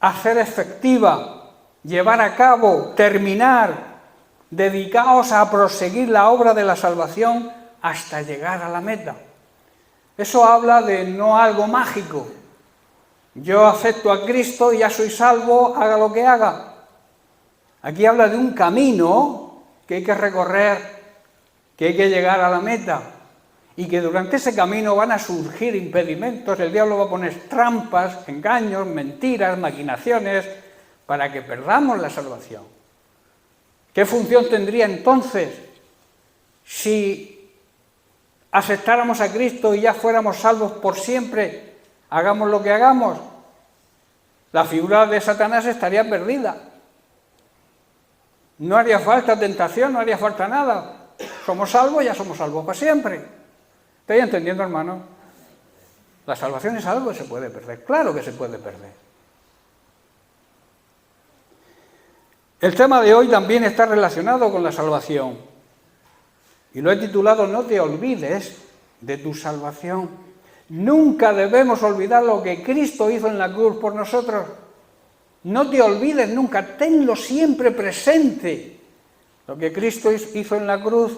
hacer efectiva, llevar a cabo, terminar. Dedicaos a proseguir la obra de la salvación hasta llegar a la meta. Eso habla de no algo mágico. Yo acepto a Cristo y ya soy salvo, haga lo que haga. Aquí habla de un camino que hay que recorrer, que hay que llegar a la meta y que durante ese camino van a surgir impedimentos, el diablo va a poner trampas, engaños, mentiras, maquinaciones para que perdamos la salvación. ¿Qué función tendría entonces si aceptáramos a Cristo y ya fuéramos salvos por siempre, hagamos lo que hagamos, la figura de Satanás estaría perdida. No haría falta tentación, no haría falta nada. Somos salvos, ya somos salvos para siempre. ¿Estáis entendiendo, hermano? La salvación es algo que se puede perder. Claro que se puede perder. El tema de hoy también está relacionado con la salvación. Y lo he titulado "No te olvides de tu salvación". Nunca debemos olvidar lo que Cristo hizo en la cruz por nosotros. No te olvides nunca, tenlo siempre presente, lo que Cristo hizo en la cruz.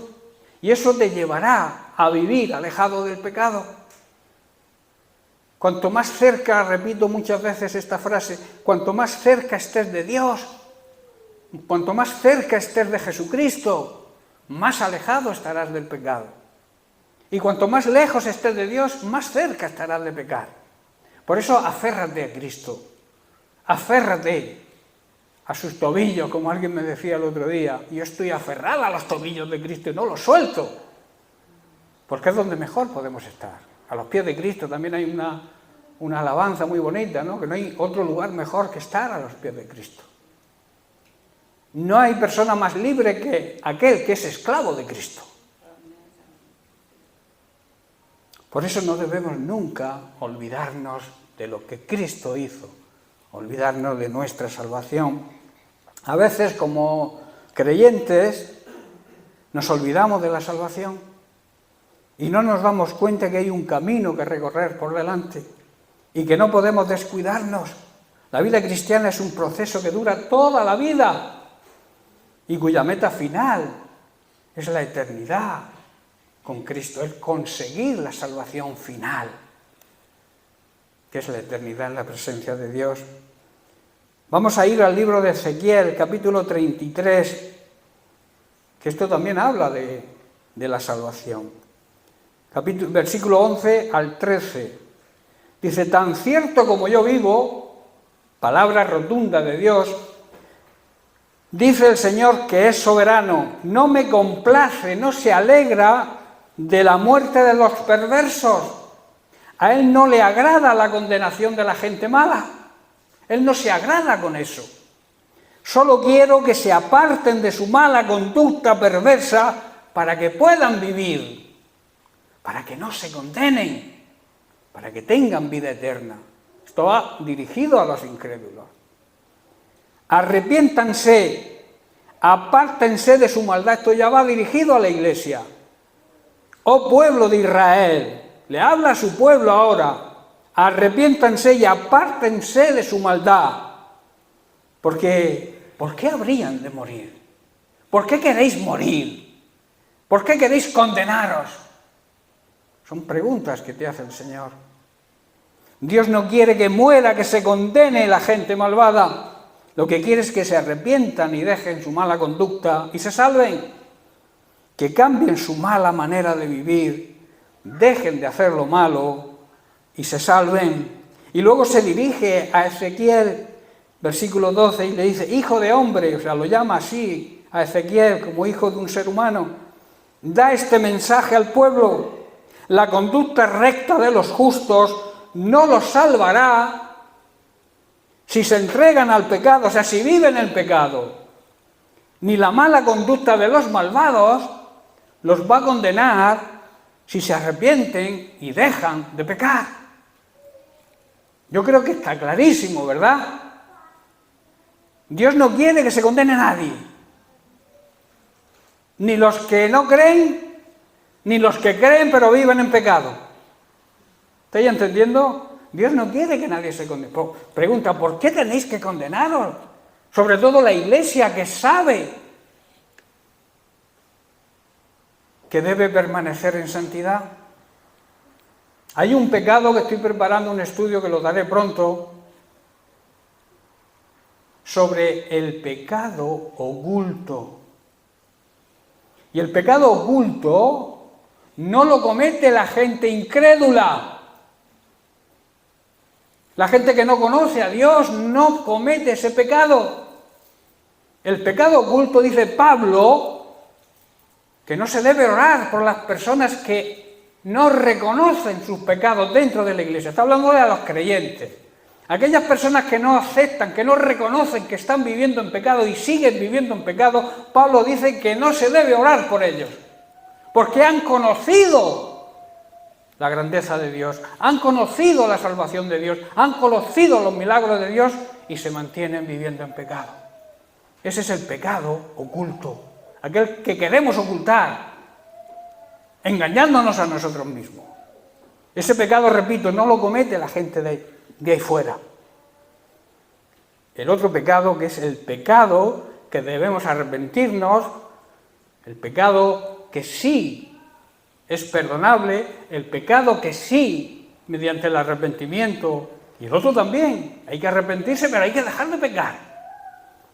Y eso te llevará a vivir alejado del pecado. Cuanto más cerca, repito muchas veces esta frase, cuanto más cerca estés de Dios, cuanto más cerca estés de Jesucristo, más alejado estarás del pecado. Y cuanto más lejos estés de Dios, más cerca estarás de pecar. Por eso aférrate a Cristo, aférrate a sus tobillos, como alguien me decía el otro día. Yo estoy aferrada a los tobillos de Cristo y no los suelto, porque es donde mejor podemos estar. A los pies de Cristo también hay una alabanza muy bonita, ¿no? Que no hay otro lugar mejor que estar a los pies de Cristo. No hay persona más libre que aquel que es esclavo de Cristo. Por eso no debemos nunca olvidarnos de lo que Cristo hizo, olvidarnos de nuestra salvación. A veces, como creyentes, nos olvidamos de la salvación y no nos damos cuenta que hay un camino que recorrer por delante y que no podemos descuidarnos. La vida cristiana es un proceso que dura toda la vida y cuya meta final es la eternidad con Cristo, el conseguir la salvación final, que es la eternidad en la presencia de Dios. Vamos a ir al libro de Ezequiel, capítulo 33, que esto también habla de la salvación. Versículo 11 al 13. Dice: tan cierto como yo vivo, palabra rotunda de Dios, dice el Señor que es soberano, no me complace, no se alegra de la muerte de los perversos. A Él no le agrada la condenación de la gente mala. Él no se agrada con eso. Solo quiero que se aparten de su mala conducta perversa para que puedan vivir, para que no se condenen, para que tengan vida eterna. Esto va dirigido a los incrédulos. Arrepiéntanse, apártense de su maldad. Esto ya va dirigido a la iglesia. Oh pueblo de Israel, le habla a su pueblo ahora, arrepiéntanse y apártense de su maldad. Porque, ¿por qué habrían de morir? ¿Por qué queréis morir? ¿Por qué queréis condenaros? Son preguntas que te hace el Señor. Dios no quiere que muera, que se condene la gente malvada. Lo que quiere es que se arrepientan y dejen su mala conducta y se salven. Que cambien su mala manera de vivir, dejen de hacer lo malo y se salven. Y luego se dirige a Ezequiel, versículo 12, y le dice: hijo de hombre, o sea, lo llama así a Ezequiel como hijo de un ser humano, da este mensaje al pueblo: la conducta recta de los justos no los salvará si se entregan al pecado, o sea, si viven el pecado, ni la mala conducta de los malvados los va a condenar si se arrepienten y dejan de pecar. Yo creo que está clarísimo, ¿verdad? Dios no quiere que se condene a nadie, ni los que no creen, ni los que creen pero viven en pecado. ¿Estáis entendiendo? Dios no quiere que nadie se condene. Pregunta: ¿por qué tenéis que condenaros? Sobre todo la iglesia, que sabe que debe permanecer en santidad. Hay un pecado que estoy preparando un estudio que lo daré pronto, sobre el pecado oculto. Y el pecado oculto no lo comete la gente incrédula. La gente que no conoce a Dios no comete ese pecado. El pecado oculto, dice Pablo, que no se debe orar por las personas que no reconocen sus pecados dentro de la iglesia. Está hablando de los creyentes. Aquellas personas que no aceptan, que no reconocen que están viviendo en pecado y siguen viviendo en pecado, Pablo dice que no se debe orar por ellos, porque han conocido la grandeza de Dios, han conocido la salvación de Dios, han conocido los milagros de Dios y se mantienen viviendo en pecado. Ese es el pecado oculto, aquel que queremos ocultar, engañándonos a nosotros mismos. Ese pecado, repito, no lo comete la gente de ahí fuera. El otro pecado, que es el pecado que debemos arrepentirnos, el pecado que sí es perdonable, el pecado que sí, mediante el arrepentimiento, y el otro también, hay que arrepentirse, pero hay que dejar de pecar.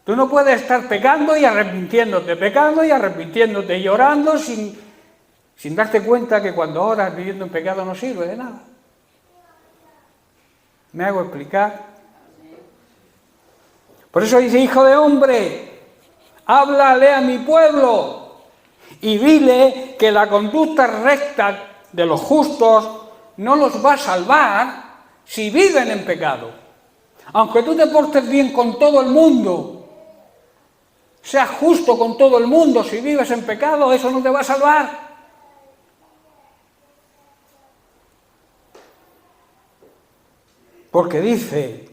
Tú no puedes estar pecando y arrepintiéndote, y orando sin darte cuenta que cuando oras viviendo en pecado no sirve de nada. ¿Me hago explicar? Por eso dice: hijo de hombre, háblale a mi pueblo y dile que la conducta recta de los justos no los va a salvar si viven en pecado. Aunque tú te portes bien con todo el mundo, seas justo con todo el mundo, si vives en pecado, eso no te va a salvar. Porque dice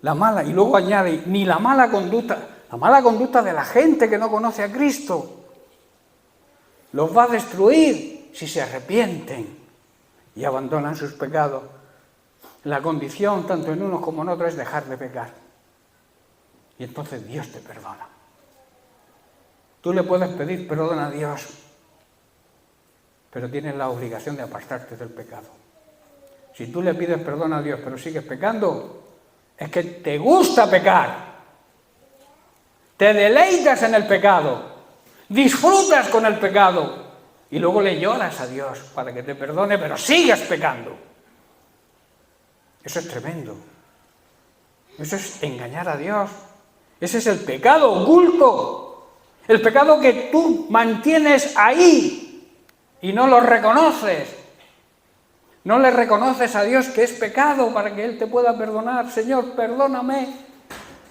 la mala, y luego añade, ni la mala conducta de la gente que no conoce a Cristo los va a destruir si se arrepienten y abandonan sus pecados. La condición, tanto en unos como en otros, es dejar de pecar. Y entonces Dios te perdona. Tú le puedes pedir perdón a Dios, pero tienes la obligación de apartarte del pecado. Si tú le pides perdón a Dios pero sigues pecando, es que te gusta pecar, te deleitas en el pecado, disfrutas con el pecado y luego le lloras a Dios para que te perdone, pero sigues pecando. Eso es tremendo. Eso es engañar a Dios. Ese es el pecado oculto, el pecado que tú mantienes ahí y no lo reconoces. No le reconoces a Dios que es pecado para que Él te pueda perdonar. Señor, perdóname.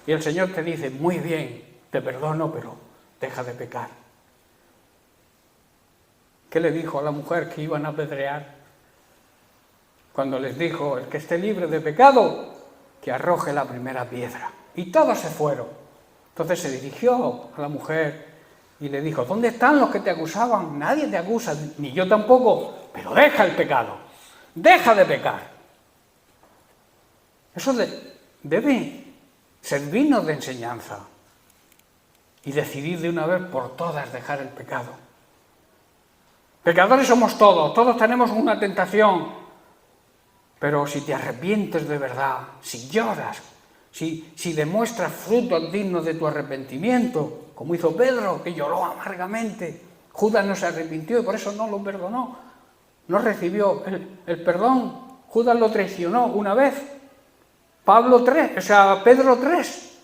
Y el Señor te dice: muy bien, te perdono, pero deja de pecar. ¿Qué le dijo a la mujer que iban a apedrear? Cuando les dijo: el que esté libre de pecado, que arroje la primera piedra. Y todos se fueron. Entonces se dirigió a la mujer y le dijo: ¿dónde están los que te acusaban? Nadie te acusa, ni yo tampoco, pero deja el pecado. Deja de pecar. Eso debe servirnos de enseñanza y decidir de una vez por todas dejar el pecado. Pecadores somos todos tenemos una tentación, pero si te arrepientes de verdad, si lloras, si demuestras frutos dignos de tu arrepentimiento, como hizo Pedro, que lloró amargamente, Judas no se arrepintió y por eso no lo perdonó. No recibió el perdón. Judas lo traicionó una vez. Pedro 3.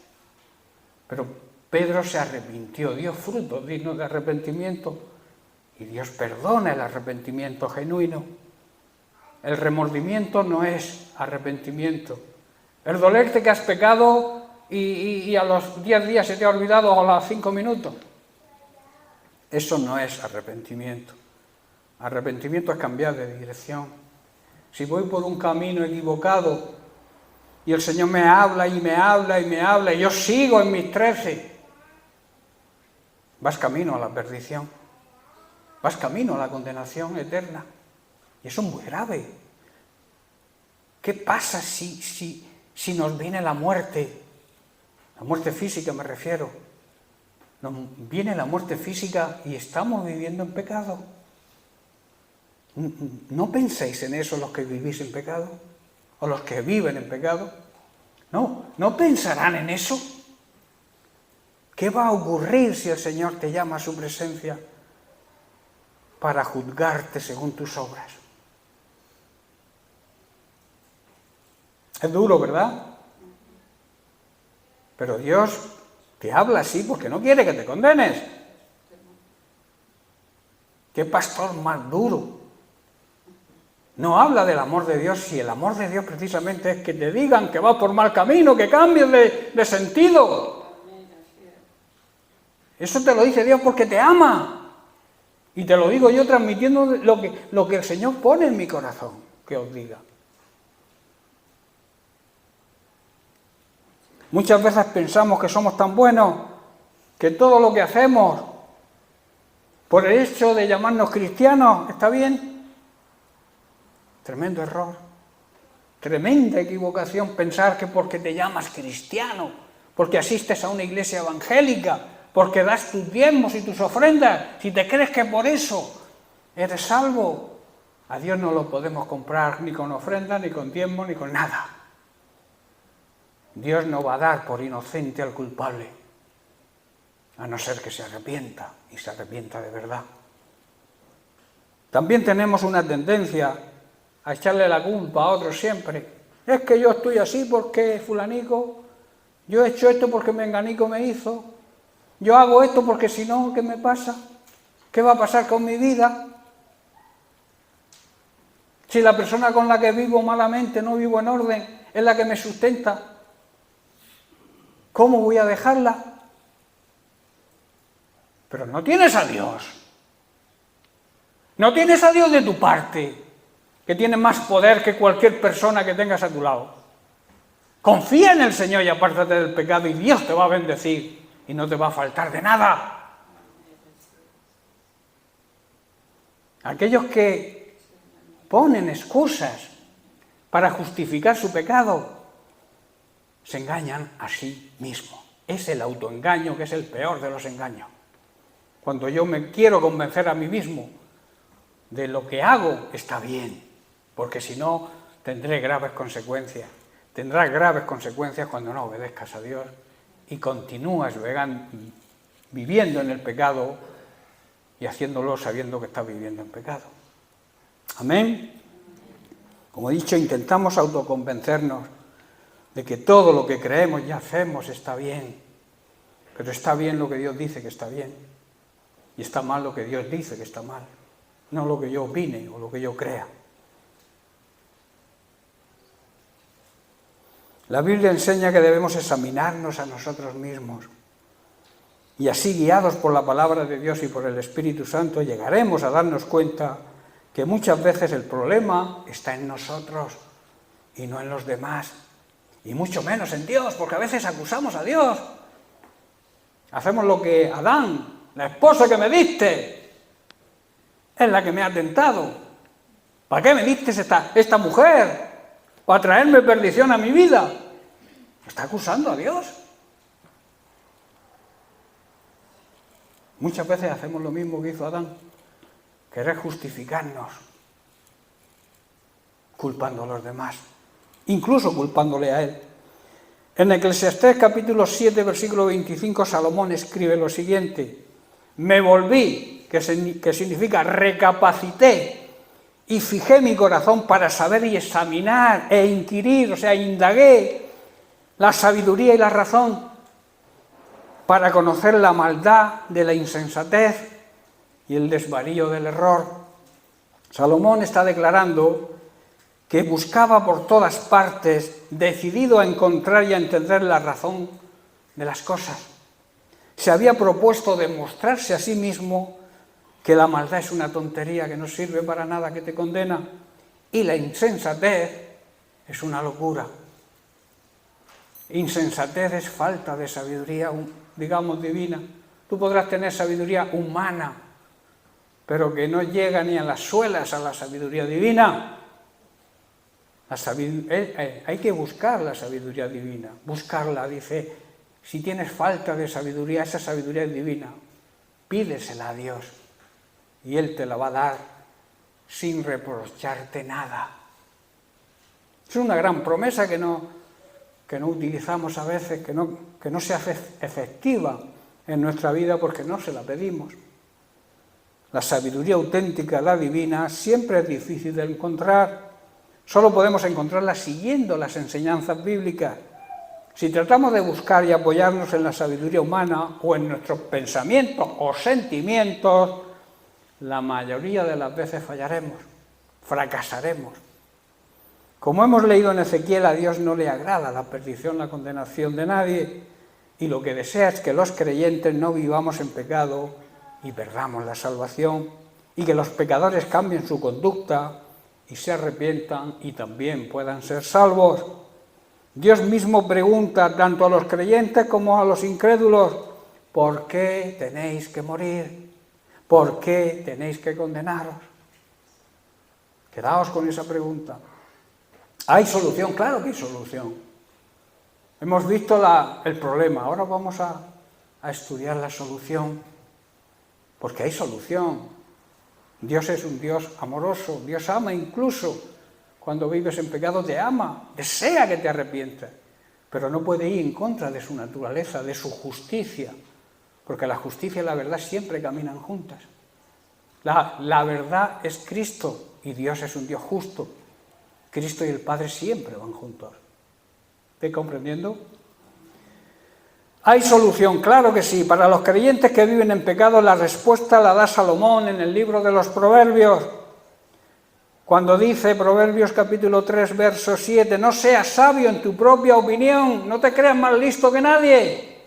Pero Pedro se arrepintió, dio frutos dignos de arrepentimiento. Y Dios perdona el arrepentimiento genuino. El remordimiento no es arrepentimiento. El dolerte que has pecado y a los 10 días se te ha olvidado o a los 5 minutos. Eso no es arrepentimiento. Arrepentimiento es cambiar de dirección. Si voy por un camino equivocado y el Señor me habla y me habla y me habla y yo sigo en mis 13, vas camino a la perdición, vas camino a la condenación eterna. Y eso es muy grave. ¿Qué pasa si nos viene la muerte? La muerte física me refiero. Nos viene la muerte física y estamos viviendo en pecado. ¿No penséis en eso los que vivís en pecado? ¿O los que viven en pecado? ¿No pensarán en eso? ¿Qué va a ocurrir si el Señor te llama a su presencia para juzgarte según tus obras? Es duro, ¿verdad? Pero Dios te habla así porque no quiere que te condenes. qué pastor más duro. No habla del amor de Dios, si el amor de Dios precisamente es que te digan que vas por mal camino, que cambies de sentido. Eso te lo dice Dios porque te ama. Y te lo digo yo transmitiendo lo que el Señor pone en mi corazón, que os diga. Muchas veces pensamos que somos tan buenos que todo lo que hacemos, por el hecho de llamarnos cristianos, está bien. Tremendo error, tremenda equivocación pensar que porque te llamas cristiano, porque asistes a una iglesia evangélica, porque das tus diezmos y tus ofrendas, si te crees que por eso eres salvo, a Dios no lo podemos comprar ni con ofrendas, ni con diezmos, ni con nada. Dios no va a dar por inocente al culpable, a no ser que se arrepienta, y se arrepienta de verdad. También tenemos una tendencia a echarle la culpa a otros siempre. Es que yo estoy así porque fulanico, yo he hecho esto porque menganico me hizo, yo hago esto porque si no, ¿qué me pasa? ¿Qué va a pasar con mi vida? Si la persona con la que vivo malamente, no vivo en orden, es la que me sustenta, ¿cómo voy a dejarla? Pero no tienes a Dios. No tienes a Dios de tu parte, que tiene más poder que cualquier persona que tengas a tu lado. Confía en el Señor y apártate del pecado y Dios te va a bendecir y no te va a faltar de nada. Aquellos que ponen excusas para justificar su pecado se engañan a sí mismos. Es el autoengaño que es el peor de los engaños. Cuando yo me quiero convencer a mí mismo de lo que hago está bien, porque si no tendré graves consecuencias. Tendrás graves consecuencias cuando no obedezcas a Dios y continúas viviendo en el pecado y haciéndolo sabiendo que estás viviendo en pecado. Amén. Como he dicho, intentamos autoconvencernos de que todo lo que creemos y hacemos está bien, pero está bien lo que Dios dice que está bien y está mal lo que Dios dice que está mal, no lo que yo opine o lo que yo crea. La Biblia enseña que debemos examinarnos a nosotros mismos y así, guiados por la palabra de Dios y por el Espíritu Santo, llegaremos a darnos cuenta que muchas veces el problema está en nosotros y no en los demás, y mucho menos en Dios, porque a veces acusamos a Dios. Hacemos lo que Adán, la esposa que me diste, es la que me ha tentado. ¿Para qué me diste esta mujer? ¿Para traerme perdición a mi vida? Está acusando a Dios. Muchas veces hacemos lo mismo que hizo Adán, querer justificarnos, culpando a los demás, incluso culpándole a él. En Eclesiastés capítulo 7, versículo 25, Salomón escribe lo siguiente: me volví, que significa recapacité, y fijé mi corazón para saber y examinar e inquirir, o sea, indagué la sabiduría y la razón para conocer la maldad de la insensatez y el desvarío del error. Salomón está declarando que buscaba por todas partes, decidido a encontrar y a entender la razón de las cosas. Se había propuesto demostrarse a sí mismo que la maldad es una tontería que no sirve para nada, que te condena, y la insensatez es una locura. Insensatez es falta de sabiduría, digamos, divina. Tú podrás tener sabiduría humana, pero que no llega ni a las suelas a la sabiduría divina. Hay que buscar la sabiduría divina, buscarla, dice, si tienes falta de sabiduría, esa sabiduría es divina, pídesela a Dios y Él te la va a dar sin reprocharte nada. Es una gran promesa que no utilizamos a veces, que no se hace efectiva en nuestra vida porque no se la pedimos. La sabiduría auténtica, la divina, siempre es difícil de encontrar. Solo podemos encontrarla siguiendo las enseñanzas bíblicas. Si tratamos de buscar y apoyarnos en la sabiduría humana o en nuestros pensamientos o sentimientos, la mayoría de las veces fallaremos, fracasaremos. Como hemos leído en Ezequiel, a Dios no le agrada la perdición, la condenación de nadie, y lo que desea es que los creyentes no vivamos en pecado y perdamos la salvación, y que los pecadores cambien su conducta y se arrepientan y también puedan ser salvos. Dios mismo pregunta tanto a los creyentes como a los incrédulos: ¿por qué tenéis que morir? ¿Por qué tenéis que condenaros? Quedaos con esa pregunta. ¿Hay solución? Claro que hay solución. Hemos visto el problema, ahora vamos a estudiar la solución, porque hay solución. Dios es un Dios amoroso, Dios ama incluso cuando vives en pecado, te ama, desea que te arrepientas, pero no puede ir en contra de su naturaleza, de su justicia, porque la justicia y la verdad siempre caminan juntas. La verdad es Cristo y Dios es un Dios justo. Cristo y el Padre siempre van juntos. ¿Estáis comprendiendo? ¿Hay solución? Claro que sí. Para los creyentes que viven en pecado, la respuesta la da Salomón en el libro de los Proverbios, cuando dice, Proverbios capítulo 3, verso 7, no seas sabio en tu propia opinión, no te creas más listo que nadie.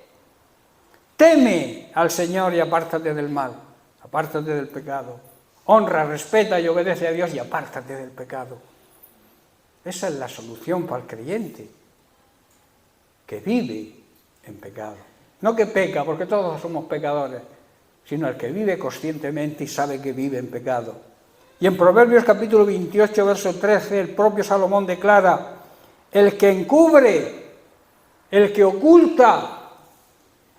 Teme al Señor y apártate del mal, apártate del pecado. Honra, respeta y obedece a Dios y apártate del pecado. Esa es la solución para el creyente que vive en pecado. No que peca, porque todos somos pecadores, sino el que vive conscientemente y sabe que vive en pecado. Y en Proverbios capítulo 28, verso 13, el propio Salomón declara: el que encubre, el que oculta,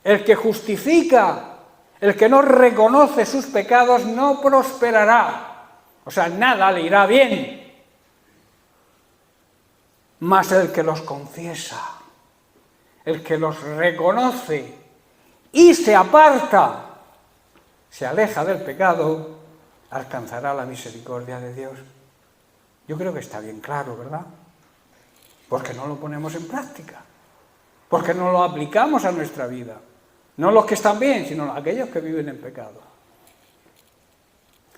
el que justifica, el que no reconoce sus pecados no prosperará. O sea, nada le irá bien. Mas el que los confiesa, el que los reconoce y se aparta, se aleja del pecado, alcanzará la misericordia de Dios. Yo creo que está bien claro, ¿verdad? Porque no lo ponemos en práctica, porque no lo aplicamos a nuestra vida. No los que están bien, sino aquellos que viven en pecado.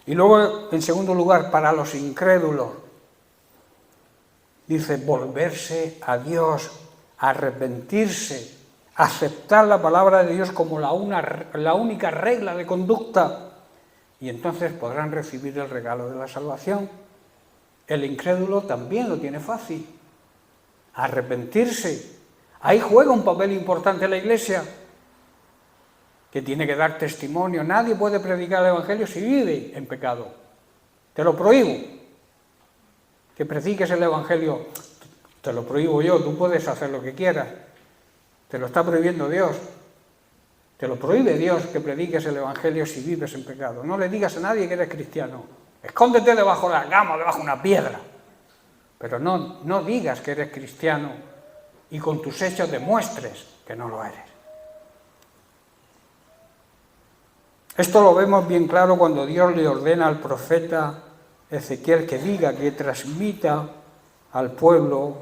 Y luego, en segundo lugar, para los incrédulos, dice volverse a Dios, arrepentirse, aceptar la palabra de Dios como la única regla de conducta, y entonces podrán recibir el regalo de la salvación. El incrédulo también lo tiene fácil, arrepentirse. Ahí juega un papel importante la Iglesia, que tiene que dar testimonio. Nadie puede predicar el Evangelio si vive en pecado. Te lo prohíbo. Que prediques el Evangelio, te lo prohíbo yo, tú puedes hacer lo que quieras. Te lo está prohibiendo Dios. Te lo prohíbe Dios que prediques el Evangelio si vives en pecado. No le digas a nadie que eres cristiano. Escóndete debajo de la cama, debajo de una piedra. Pero no digas que eres cristiano y con tus hechos demuestres que no lo eres. Esto lo vemos bien claro cuando Dios le ordena al profeta Ezequiel que diga, que transmita al pueblo,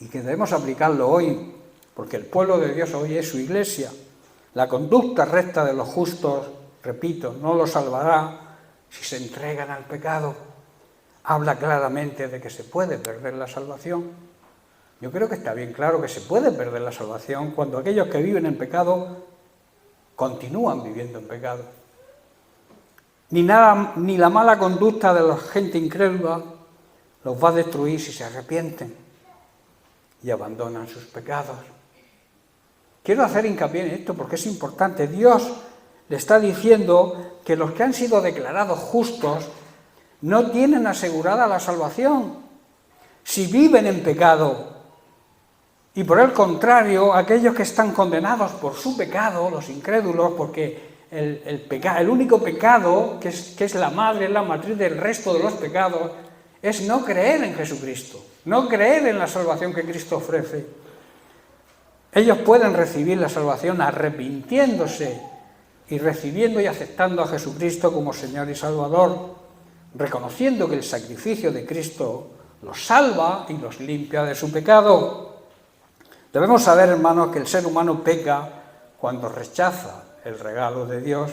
y que debemos aplicarlo hoy, porque el pueblo de Dios hoy es su iglesia. La conducta recta de los justos, repito, no los salvará si se entregan al pecado. Habla claramente de que se puede perder la salvación. Yo creo que está bien claro que se puede perder la salvación cuando aquellos que viven en pecado continúan viviendo en pecado. Ni la mala conducta de la gente incrédula los va a destruir si se arrepienten y abandonan sus pecados. Quiero hacer hincapié en esto porque es importante. Dios le está diciendo que los que han sido declarados justos no tienen asegurada la salvación si viven en pecado. Y por el contrario, aquellos que están condenados por su pecado, los incrédulos, porque el único pecado, que es la matriz del resto de los pecados, es no creer en Jesucristo, no creer en la salvación que Cristo ofrece. Ellos pueden recibir la salvación arrepintiéndose y recibiendo y aceptando a Jesucristo como Señor y Salvador, reconociendo que el sacrificio de Cristo los salva y los limpia de su pecado. Debemos saber, hermanos, que el ser humano peca cuando rechaza el regalo de Dios,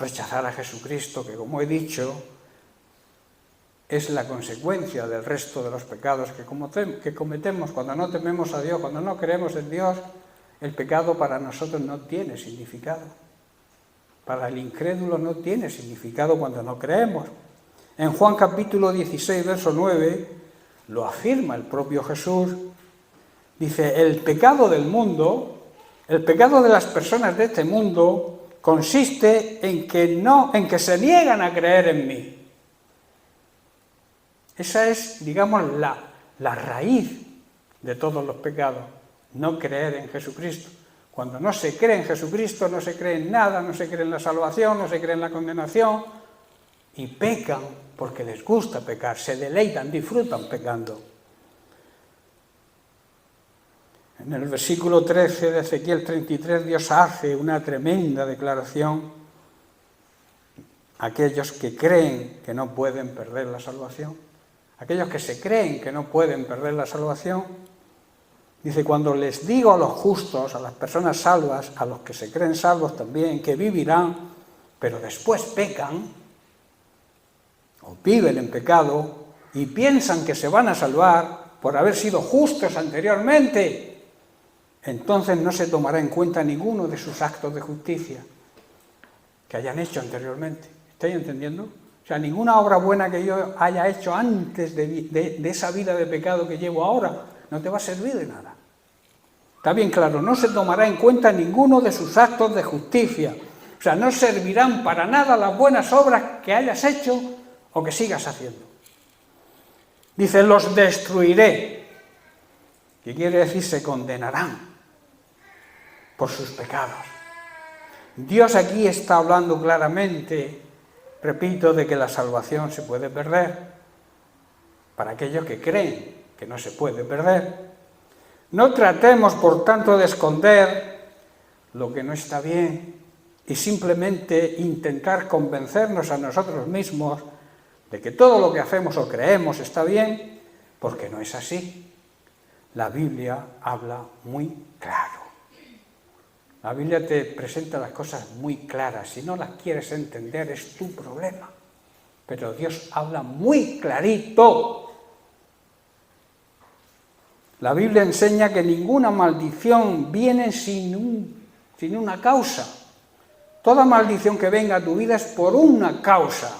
rechazar a Jesucristo, que como he dicho, es la consecuencia del resto de los pecados que cometemos cuando no tememos a Dios, cuando no creemos en Dios. El pecado para nosotros no tiene significado. Para el incrédulo no tiene significado cuando no creemos. En Juan capítulo 16, verso 9, lo afirma el propio Jesús. Dice, el pecado del mundo, el pecado de las personas de este mundo, consiste en que se niegan a creer en mí. Esa es, digamos, la raíz de todos los pecados, no creer en Jesucristo. Cuando no se cree en Jesucristo, no se cree en nada, no se cree en la salvación, no se cree en la condenación, y pecan porque les gusta pecar, se deleitan, disfrutan pecando. En el versículo 13 de Ezequiel 33, Dios hace una tremenda declaración. Aquellos que creen que no pueden perder la salvación, aquellos que se creen que no pueden perder la salvación, dice, cuando les digo a los justos, a las personas salvas, a los que se creen salvos también, que vivirán, pero después pecan, o viven en pecado, y piensan que se van a salvar por haber sido justos anteriormente, entonces no se tomará en cuenta ninguno de sus actos de justicia que hayan hecho anteriormente. ¿Estáis entendiendo? O sea, ninguna obra buena que yo haya hecho antes de esa vida de pecado que llevo ahora, no te va a servir de nada. Está bien claro, no se tomará en cuenta ninguno de sus actos de justicia. O sea, no servirán para nada las buenas obras que hayas hecho o que sigas haciendo. Dice, los destruiré. ¿Qué quiere decir? Se condenarán por sus pecados. Dios aquí está hablando claramente, repito, de que la salvación se puede perder para aquellos que creen que no se puede perder. No tratemos, por tanto, de esconder lo que no está bien y simplemente intentar convencernos a nosotros mismos de que todo lo que hacemos o creemos está bien, porque no es así. La Biblia habla muy claro. La Biblia te presenta las cosas muy claras. Si no las quieres entender, es tu problema. Pero Dios habla muy clarito. La Biblia enseña que ninguna maldición viene sin una causa. Toda maldición que venga a tu vida es por una causa.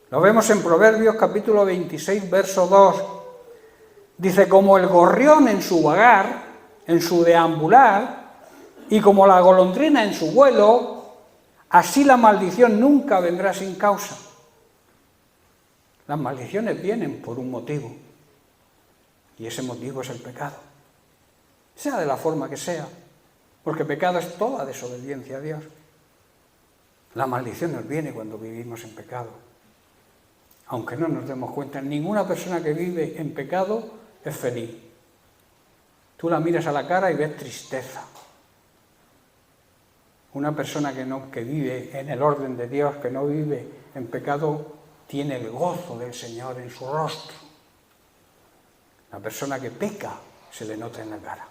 Lo vemos en Proverbios capítulo 26, verso 2. Dice, como el gorrión en su vagar, en su deambular, y como la golondrina en su vuelo, así la maldición nunca vendrá sin causa. Las maldiciones vienen por un motivo, y ese motivo es el pecado. Sea de la forma que sea, porque pecado es toda desobediencia a Dios. La maldición nos viene cuando vivimos en pecado. Aunque no nos demos cuenta, ninguna persona que vive en pecado es feliz. Tú la miras a la cara y ves tristeza. Una persona que vive en el orden de Dios, que no vive en pecado, tiene el gozo del Señor en su rostro. La persona que peca se le nota en la cara.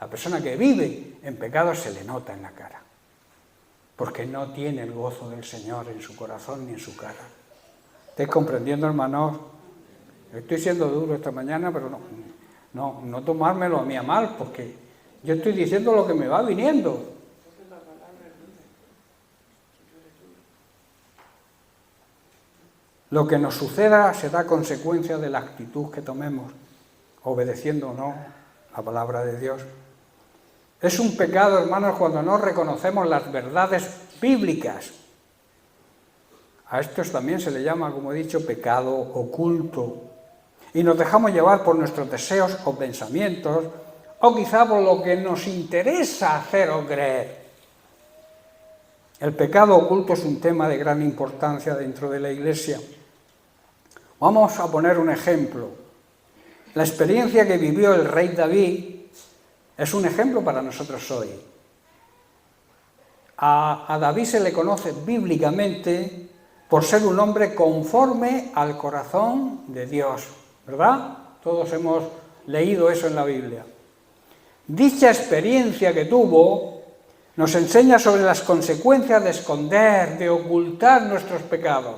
La persona que vive en pecado se le nota en la cara. Porque no tiene el gozo del Señor en su corazón ni en su cara. ¿Estáis comprendiendo, hermanos? Estoy siendo duro esta mañana, pero no tomármelo a mí a mal, porque yo estoy diciendo lo que me va viniendo. Lo que nos suceda será consecuencia de la actitud que tomemos, obedeciendo o no la palabra de Dios. Es un pecado, hermanos, cuando no reconocemos las verdades bíblicas. A estos también se le llama, como he dicho, pecado oculto. Y nos dejamos llevar por nuestros deseos o pensamientos, o quizá por lo que nos interesa hacer o creer. El pecado oculto es un tema de gran importancia dentro de la Iglesia. Vamos a poner un ejemplo. La experiencia que vivió el rey David es un ejemplo para nosotros hoy. A David se le conoce bíblicamente por ser un hombre conforme al corazón de Dios, ¿verdad? Todos hemos leído eso en la Biblia. Dicha experiencia que tuvo nos enseña sobre las consecuencias de esconder, de ocultar nuestros pecados.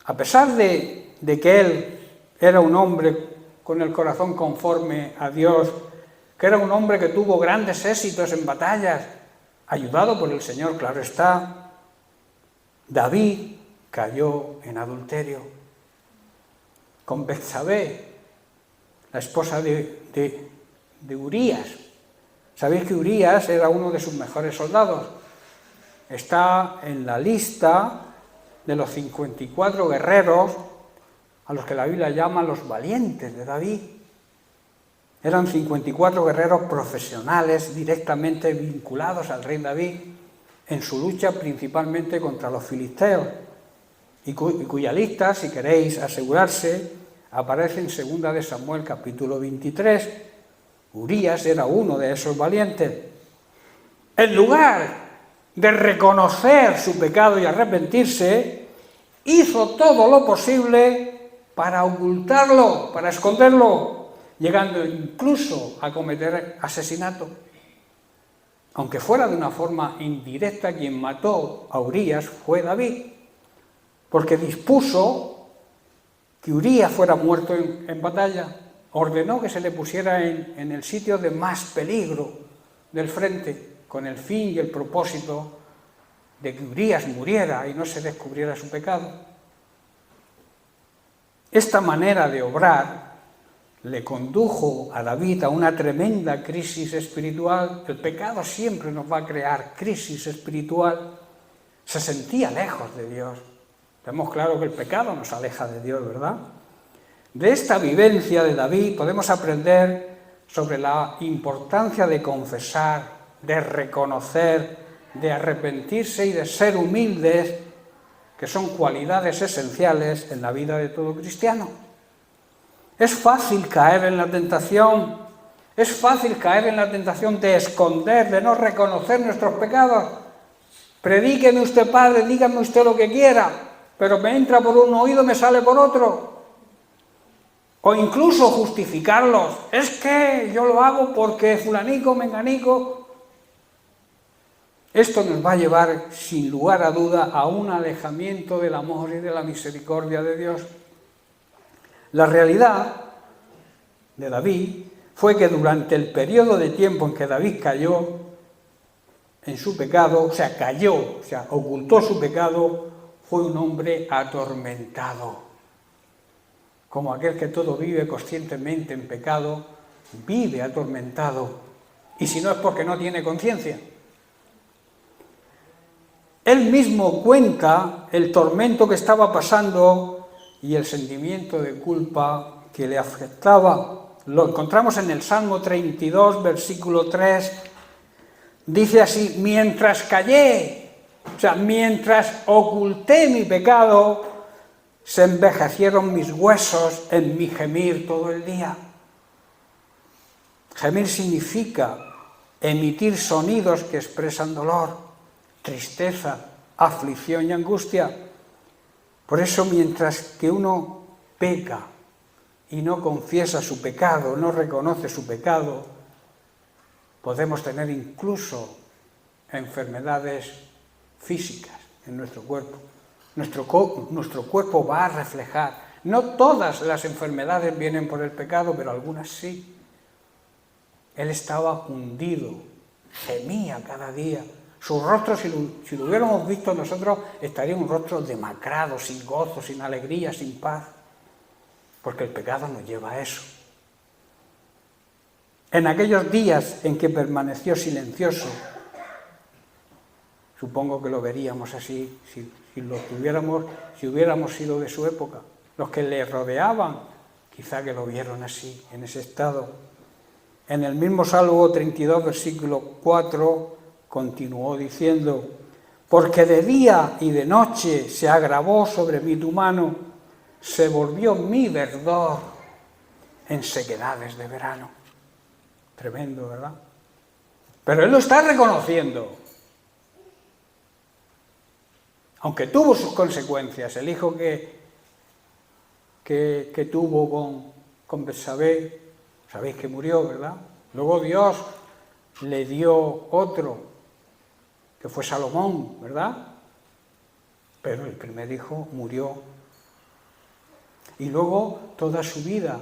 A pesar de que él era un hombre con el corazón conforme a Dios, que era un hombre que tuvo grandes éxitos en batallas, ayudado por el Señor, claro está, David cayó en adulterio con Betsabé, la esposa de Urías. Sabéis que Urías era uno de sus mejores soldados. Está en la lista de los 54 guerreros a los que la Biblia llama los valientes de David. Eran 54 guerreros profesionales directamente vinculados al rey David en su lucha principalmente contra los filisteos, y cuya lista, si queréis asegurarse, aparece en 2 de Samuel capítulo 23. Urías era uno de esos valientes. En lugar de reconocer su pecado y arrepentirse, hizo todo lo posible para ocultarlo, para esconderlo, llegando incluso a cometer asesinato. Aunque fuera de una forma indirecta, quien mató a Urías fue David, porque dispuso que Urías fuera muerto en batalla. Ordenó que se le pusiera en el sitio de más peligro del frente, con el fin y el propósito de que Urías muriera y no se descubriera su pecado. Esta manera de obrar le condujo a David a una tremenda crisis espiritual. El pecado siempre nos va a crear crisis espiritual. Se sentía lejos de Dios. Tenemos claro que el pecado nos aleja de Dios, ¿verdad? De esta vivencia de David podemos aprender sobre la importancia de confesar, de reconocer, de arrepentirse y de ser humildes, que son cualidades esenciales en la vida de todo cristiano. Es fácil caer en la tentación, de esconder, de no reconocer nuestros pecados. Predíqueme usted, padre, dígame usted lo que quiera, pero me entra por un oído y me sale por otro. O incluso justificarlos. Es que yo lo hago porque fulanico, menganico. Esto nos va a llevar, sin lugar a duda, a un alejamiento del amor y de la misericordia de Dios. La realidad de David fue que durante el periodo de tiempo en que David cayó en su pecado, ocultó su pecado, fue un hombre atormentado. Como aquel que todo vive conscientemente en pecado, vive atormentado. Y si no es porque no tiene conciencia. Él mismo cuenta el tormento que estaba pasando y el sentimiento de culpa que le afectaba. Lo encontramos en el Salmo 32, versículo 3. Dice así: mientras callé, mientras oculté mi pecado, se envejecieron mis huesos en mi gemir todo el día. Gemir significa emitir sonidos que expresan dolor, tristeza, aflicción y angustia. Por eso, mientras que uno peca y no confiesa su pecado, no reconoce su pecado, podemos tener incluso enfermedades físicas en nuestro cuerpo. Nuestro cuerpo va a reflejar. No todas las enfermedades vienen por el pecado, pero algunas sí. Él estaba hundido, gemía cada día. Su rostro, si lo hubiéramos visto nosotros, estaría un rostro demacrado, sin gozo, sin alegría, sin paz. Porque el pecado nos lleva a eso. En aquellos días en que permaneció silencioso, supongo que lo veríamos así, si hubiéramos sido de su época. Los que le rodeaban, quizá que lo vieron así, en ese estado. En el mismo Salmo 32, versículo 4, continuó diciendo: porque de día y de noche se agravó sobre mí tu mano, se volvió mi verdor en sequedades de verano. Tremendo, ¿verdad? Pero él lo está reconociendo. Aunque tuvo sus consecuencias, el hijo que tuvo con Betsabé, sabéis que murió, ¿verdad? Luego Dios le dio otro, que fue Salomón, ¿verdad? Pero el primer hijo murió. Y luego toda su vida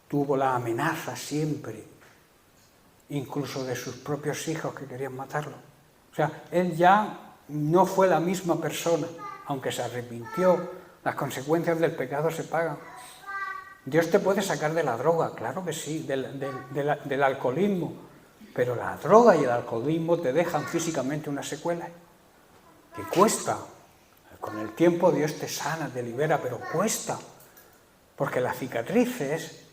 tuvo la amenaza siempre, incluso de sus propios hijos que querían matarlo. O sea, él ya no fue la misma persona, aunque se arrepintió. Las consecuencias del pecado se pagan. Dios te puede sacar de la droga, claro que sí, del alcoholismo, pero la droga y el alcoholismo te dejan físicamente una secuela que cuesta. Con el tiempo Dios te sana, te libera, pero cuesta, porque las cicatrices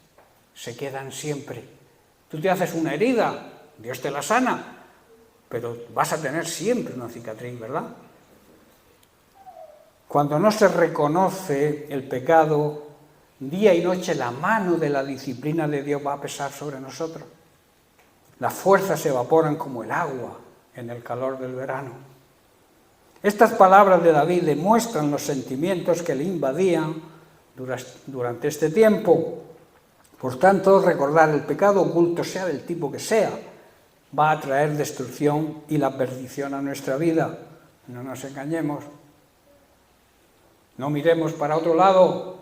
se quedan siempre. Tú te haces una herida, Dios te la sana, pero vas a tener siempre una cicatriz, ¿verdad? Cuando no se reconoce el pecado, día y noche la mano de la disciplina de Dios va a pesar sobre nosotros. Las fuerzas se evaporan como el agua en el calor del verano. Estas palabras de David demuestran los sentimientos que le invadían durante este tiempo. Por tanto, recordar el pecado oculto, sea del tipo que sea, va a traer destrucción y la perdición a nuestra vida. No nos engañemos. No miremos para otro lado.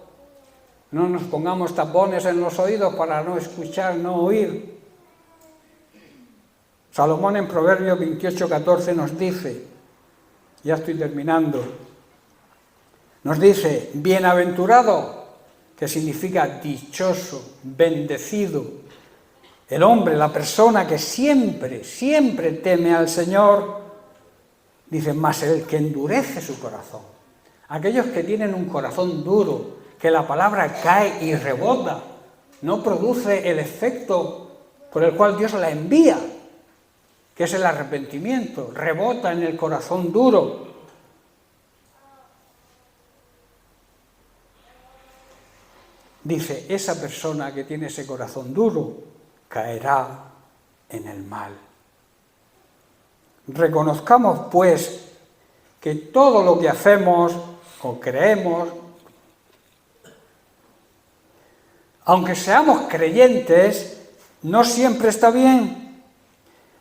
No nos pongamos tapones en los oídos para no escuchar, no oír. Salomón en Proverbios 28:14 nos dice, ya estoy terminando, nos dice, bienaventurado, que significa dichoso, bendecido, el hombre, la persona que siempre, siempre teme al Señor, dice, más el que endurece su corazón. Aquellos que tienen un corazón duro, que la palabra cae y rebota, no produce el efecto por el cual Dios la envía, que es el arrepentimiento, rebota en el corazón duro. Dice, esa persona que tiene ese corazón duro caerá en el mal. Reconozcamos, pues, que todo lo que hacemos o creemos, aunque seamos creyentes, no siempre está bien.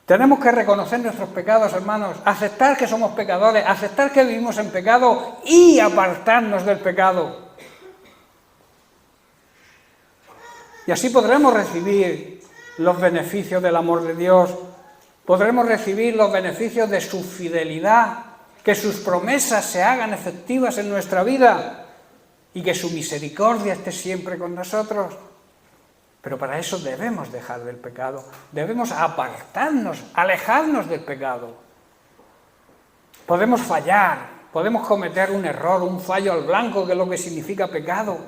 Tenemos que reconocer nuestros pecados, hermanos, aceptar que somos pecadores, aceptar que vivimos en pecado y apartarnos del pecado. Y así podremos recibir los beneficios del amor de Dios, podremos recibir los beneficios de su fidelidad, que sus promesas se hagan efectivas en nuestra vida y que su misericordia esté siempre con nosotros. Pero para eso debemos dejar del pecado, debemos apartarnos, alejarnos del pecado. Podemos fallar, podemos cometer un error, un fallo al blanco, que es lo que significa pecado.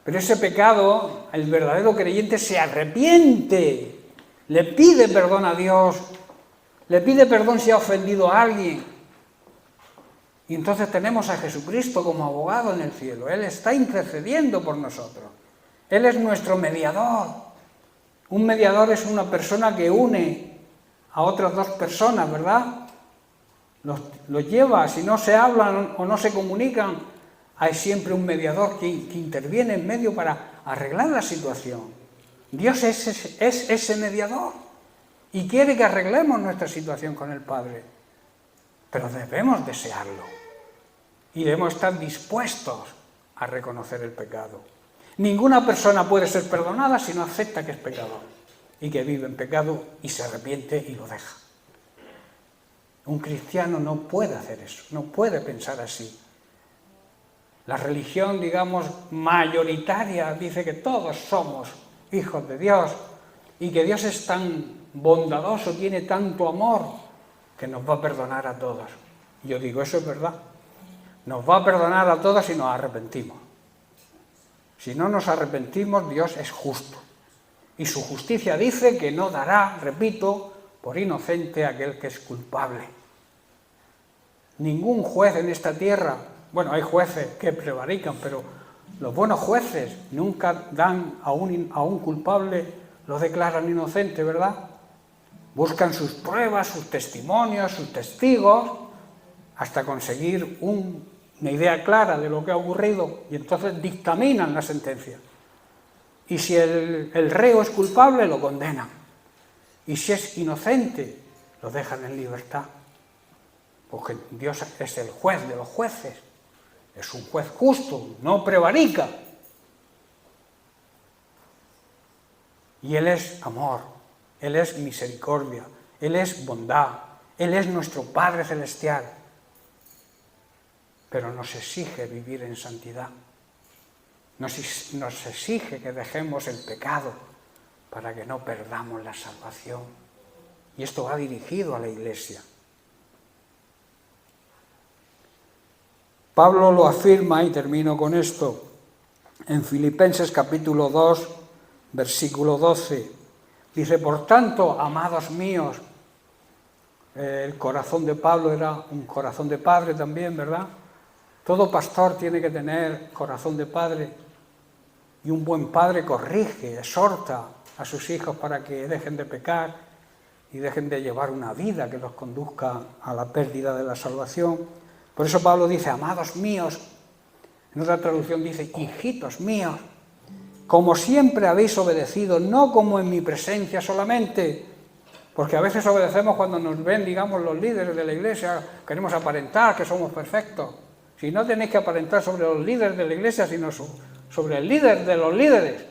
Pero ese pecado, el verdadero creyente se arrepiente, le pide perdón a Dios, le pide perdón si ha ofendido a alguien. Y entonces tenemos a Jesucristo como abogado en el cielo. Él está intercediendo por nosotros. Él es nuestro mediador. Un mediador es una persona que une a otras dos personas, ¿verdad? Los lleva, si no se hablan o no se comunican, hay siempre un mediador que interviene en medio para arreglar la situación. Dios es ese mediador y quiere que arreglemos nuestra situación con el Padre. Pero debemos desearlo y debemos estar dispuestos a reconocer el pecado. Ninguna persona puede ser perdonada si no acepta que es pecador y que vive en pecado y se arrepiente y lo deja. Un cristiano no puede hacer eso, no puede pensar así. La religión, digamos, mayoritaria dice que todos somos hijos de Dios y que Dios es tan bondadoso, tiene tanto amor, que nos va a perdonar a todos. Yo digo, eso es verdad. Nos va a perdonar a todos si nos arrepentimos. Si no nos arrepentimos, Dios es justo. Y su justicia dice que no dará, repito, por inocente a aquel que es culpable. Ningún juez en esta tierra, bueno, hay jueces que prevarican, pero los buenos jueces nunca dan a un culpable, lo declaran inocente, ¿verdad? Buscan sus pruebas, sus testimonios, sus testigos, hasta conseguir una idea clara de lo que ha ocurrido y entonces dictaminan la sentencia. Y si el reo es culpable, lo condenan. Y si es inocente, lo dejan en libertad. Porque Dios es el juez de los jueces. Es un juez justo, no prevarica. Y Él es amor, Él es misericordia, Él es bondad, Él es nuestro Padre Celestial. Pero nos exige vivir en santidad. Nos exige que dejemos el pecado para que no perdamos la salvación. Y esto va dirigido a la Iglesia. Pablo lo afirma, y termino con esto, en Filipenses capítulo 2, versículo 12. Dice, por tanto, amados míos, el corazón de Pablo era un corazón de padre también, ¿verdad? Todo pastor tiene que tener corazón de padre, y un buen padre corrige, exhorta a sus hijos para que dejen de pecar y dejen de llevar una vida que los conduzca a la pérdida de la salvación. Por eso Pablo dice, amados míos, en otra traducción dice, hijitos míos, como siempre habéis obedecido, no como en mi presencia solamente, porque a veces obedecemos cuando nos ven, digamos, los líderes de la iglesia, queremos aparentar que somos perfectos. Si no tenéis que aparentar sobre los líderes de la iglesia, sino sobre el líder de los líderes,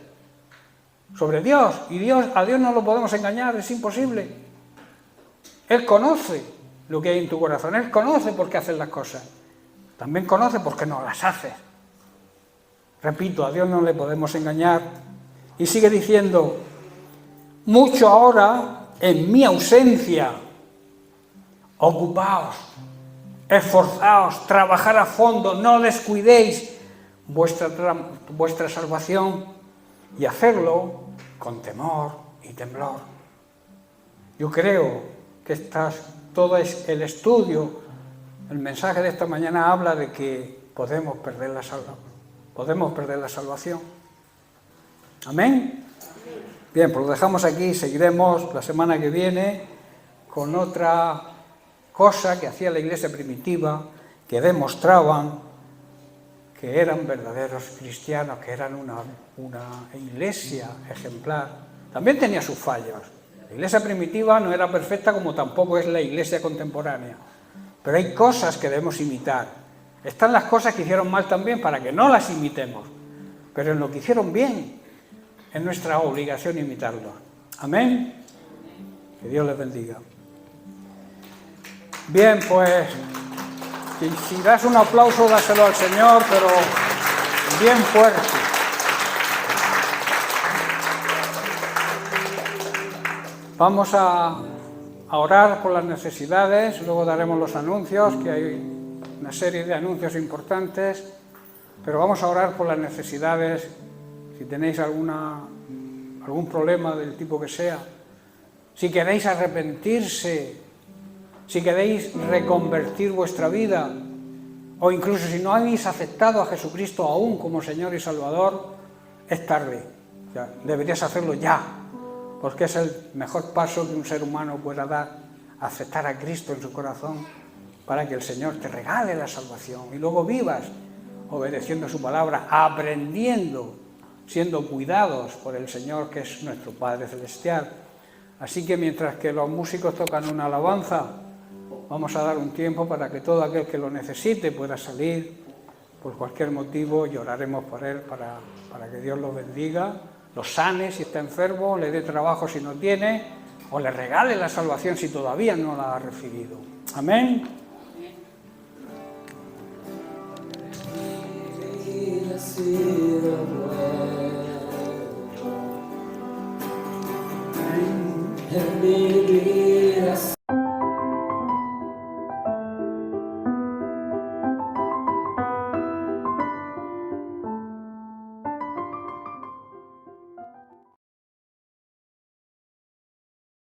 sobre Dios. Y a Dios no lo podemos engañar, es imposible. Él conoce lo que hay en tu corazón, Él conoce por qué haces las cosas. También conoce por qué no las haces. Repito, a Dios no le podemos engañar. Y sigue diciendo, mucho ahora, en mi ausencia, ocupaos, esforzaos, trabajad a fondo, no descuidéis vuestra salvación y hacerlo con temor y temblor. Yo creo que todo el estudio, el mensaje de esta mañana habla de que podemos perder la salvación. ¿Amén? Bien, pues lo dejamos aquí y seguiremos la semana que viene con otra cosa que hacía la iglesia primitiva, que demostraban que eran verdaderos cristianos, que eran una iglesia ejemplar. También tenía sus fallos. La iglesia primitiva no era perfecta como tampoco es la iglesia contemporánea. Pero hay cosas que debemos imitar. Están las cosas que hicieron mal también para que no las imitemos. Pero en lo que hicieron bien, es nuestra obligación imitarlo. Amén. Que Dios les bendiga. Bien, pues, si das un aplauso, dáselo al Señor, pero bien fuerte. Vamos a orar por las necesidades, luego daremos los anuncios, que hay una serie de anuncios importantes, pero vamos a orar por las necesidades. Si tenéis algún problema del tipo que sea, si queréis arrepentirse, si queréis reconvertir vuestra vida, o incluso si no habéis aceptado a Jesucristo aún como Señor y Salvador, es tarde. O sea, deberías hacerlo ya, porque es el mejor paso que un ser humano pueda dar, aceptar a Cristo en su corazón, para que el Señor te regale la salvación y luego vivas obedeciendo su palabra, aprendiendo, siendo cuidados por el Señor, que es nuestro Padre Celestial. Así que mientras que los músicos tocan una alabanza, vamos a dar un tiempo para que todo aquel que lo necesite pueda salir por cualquier motivo, y oraremos por él para que Dios lo bendiga, lo sane si está enfermo, le dé trabajo si no tiene, o le regale la salvación si todavía no la ha recibido. Amén. And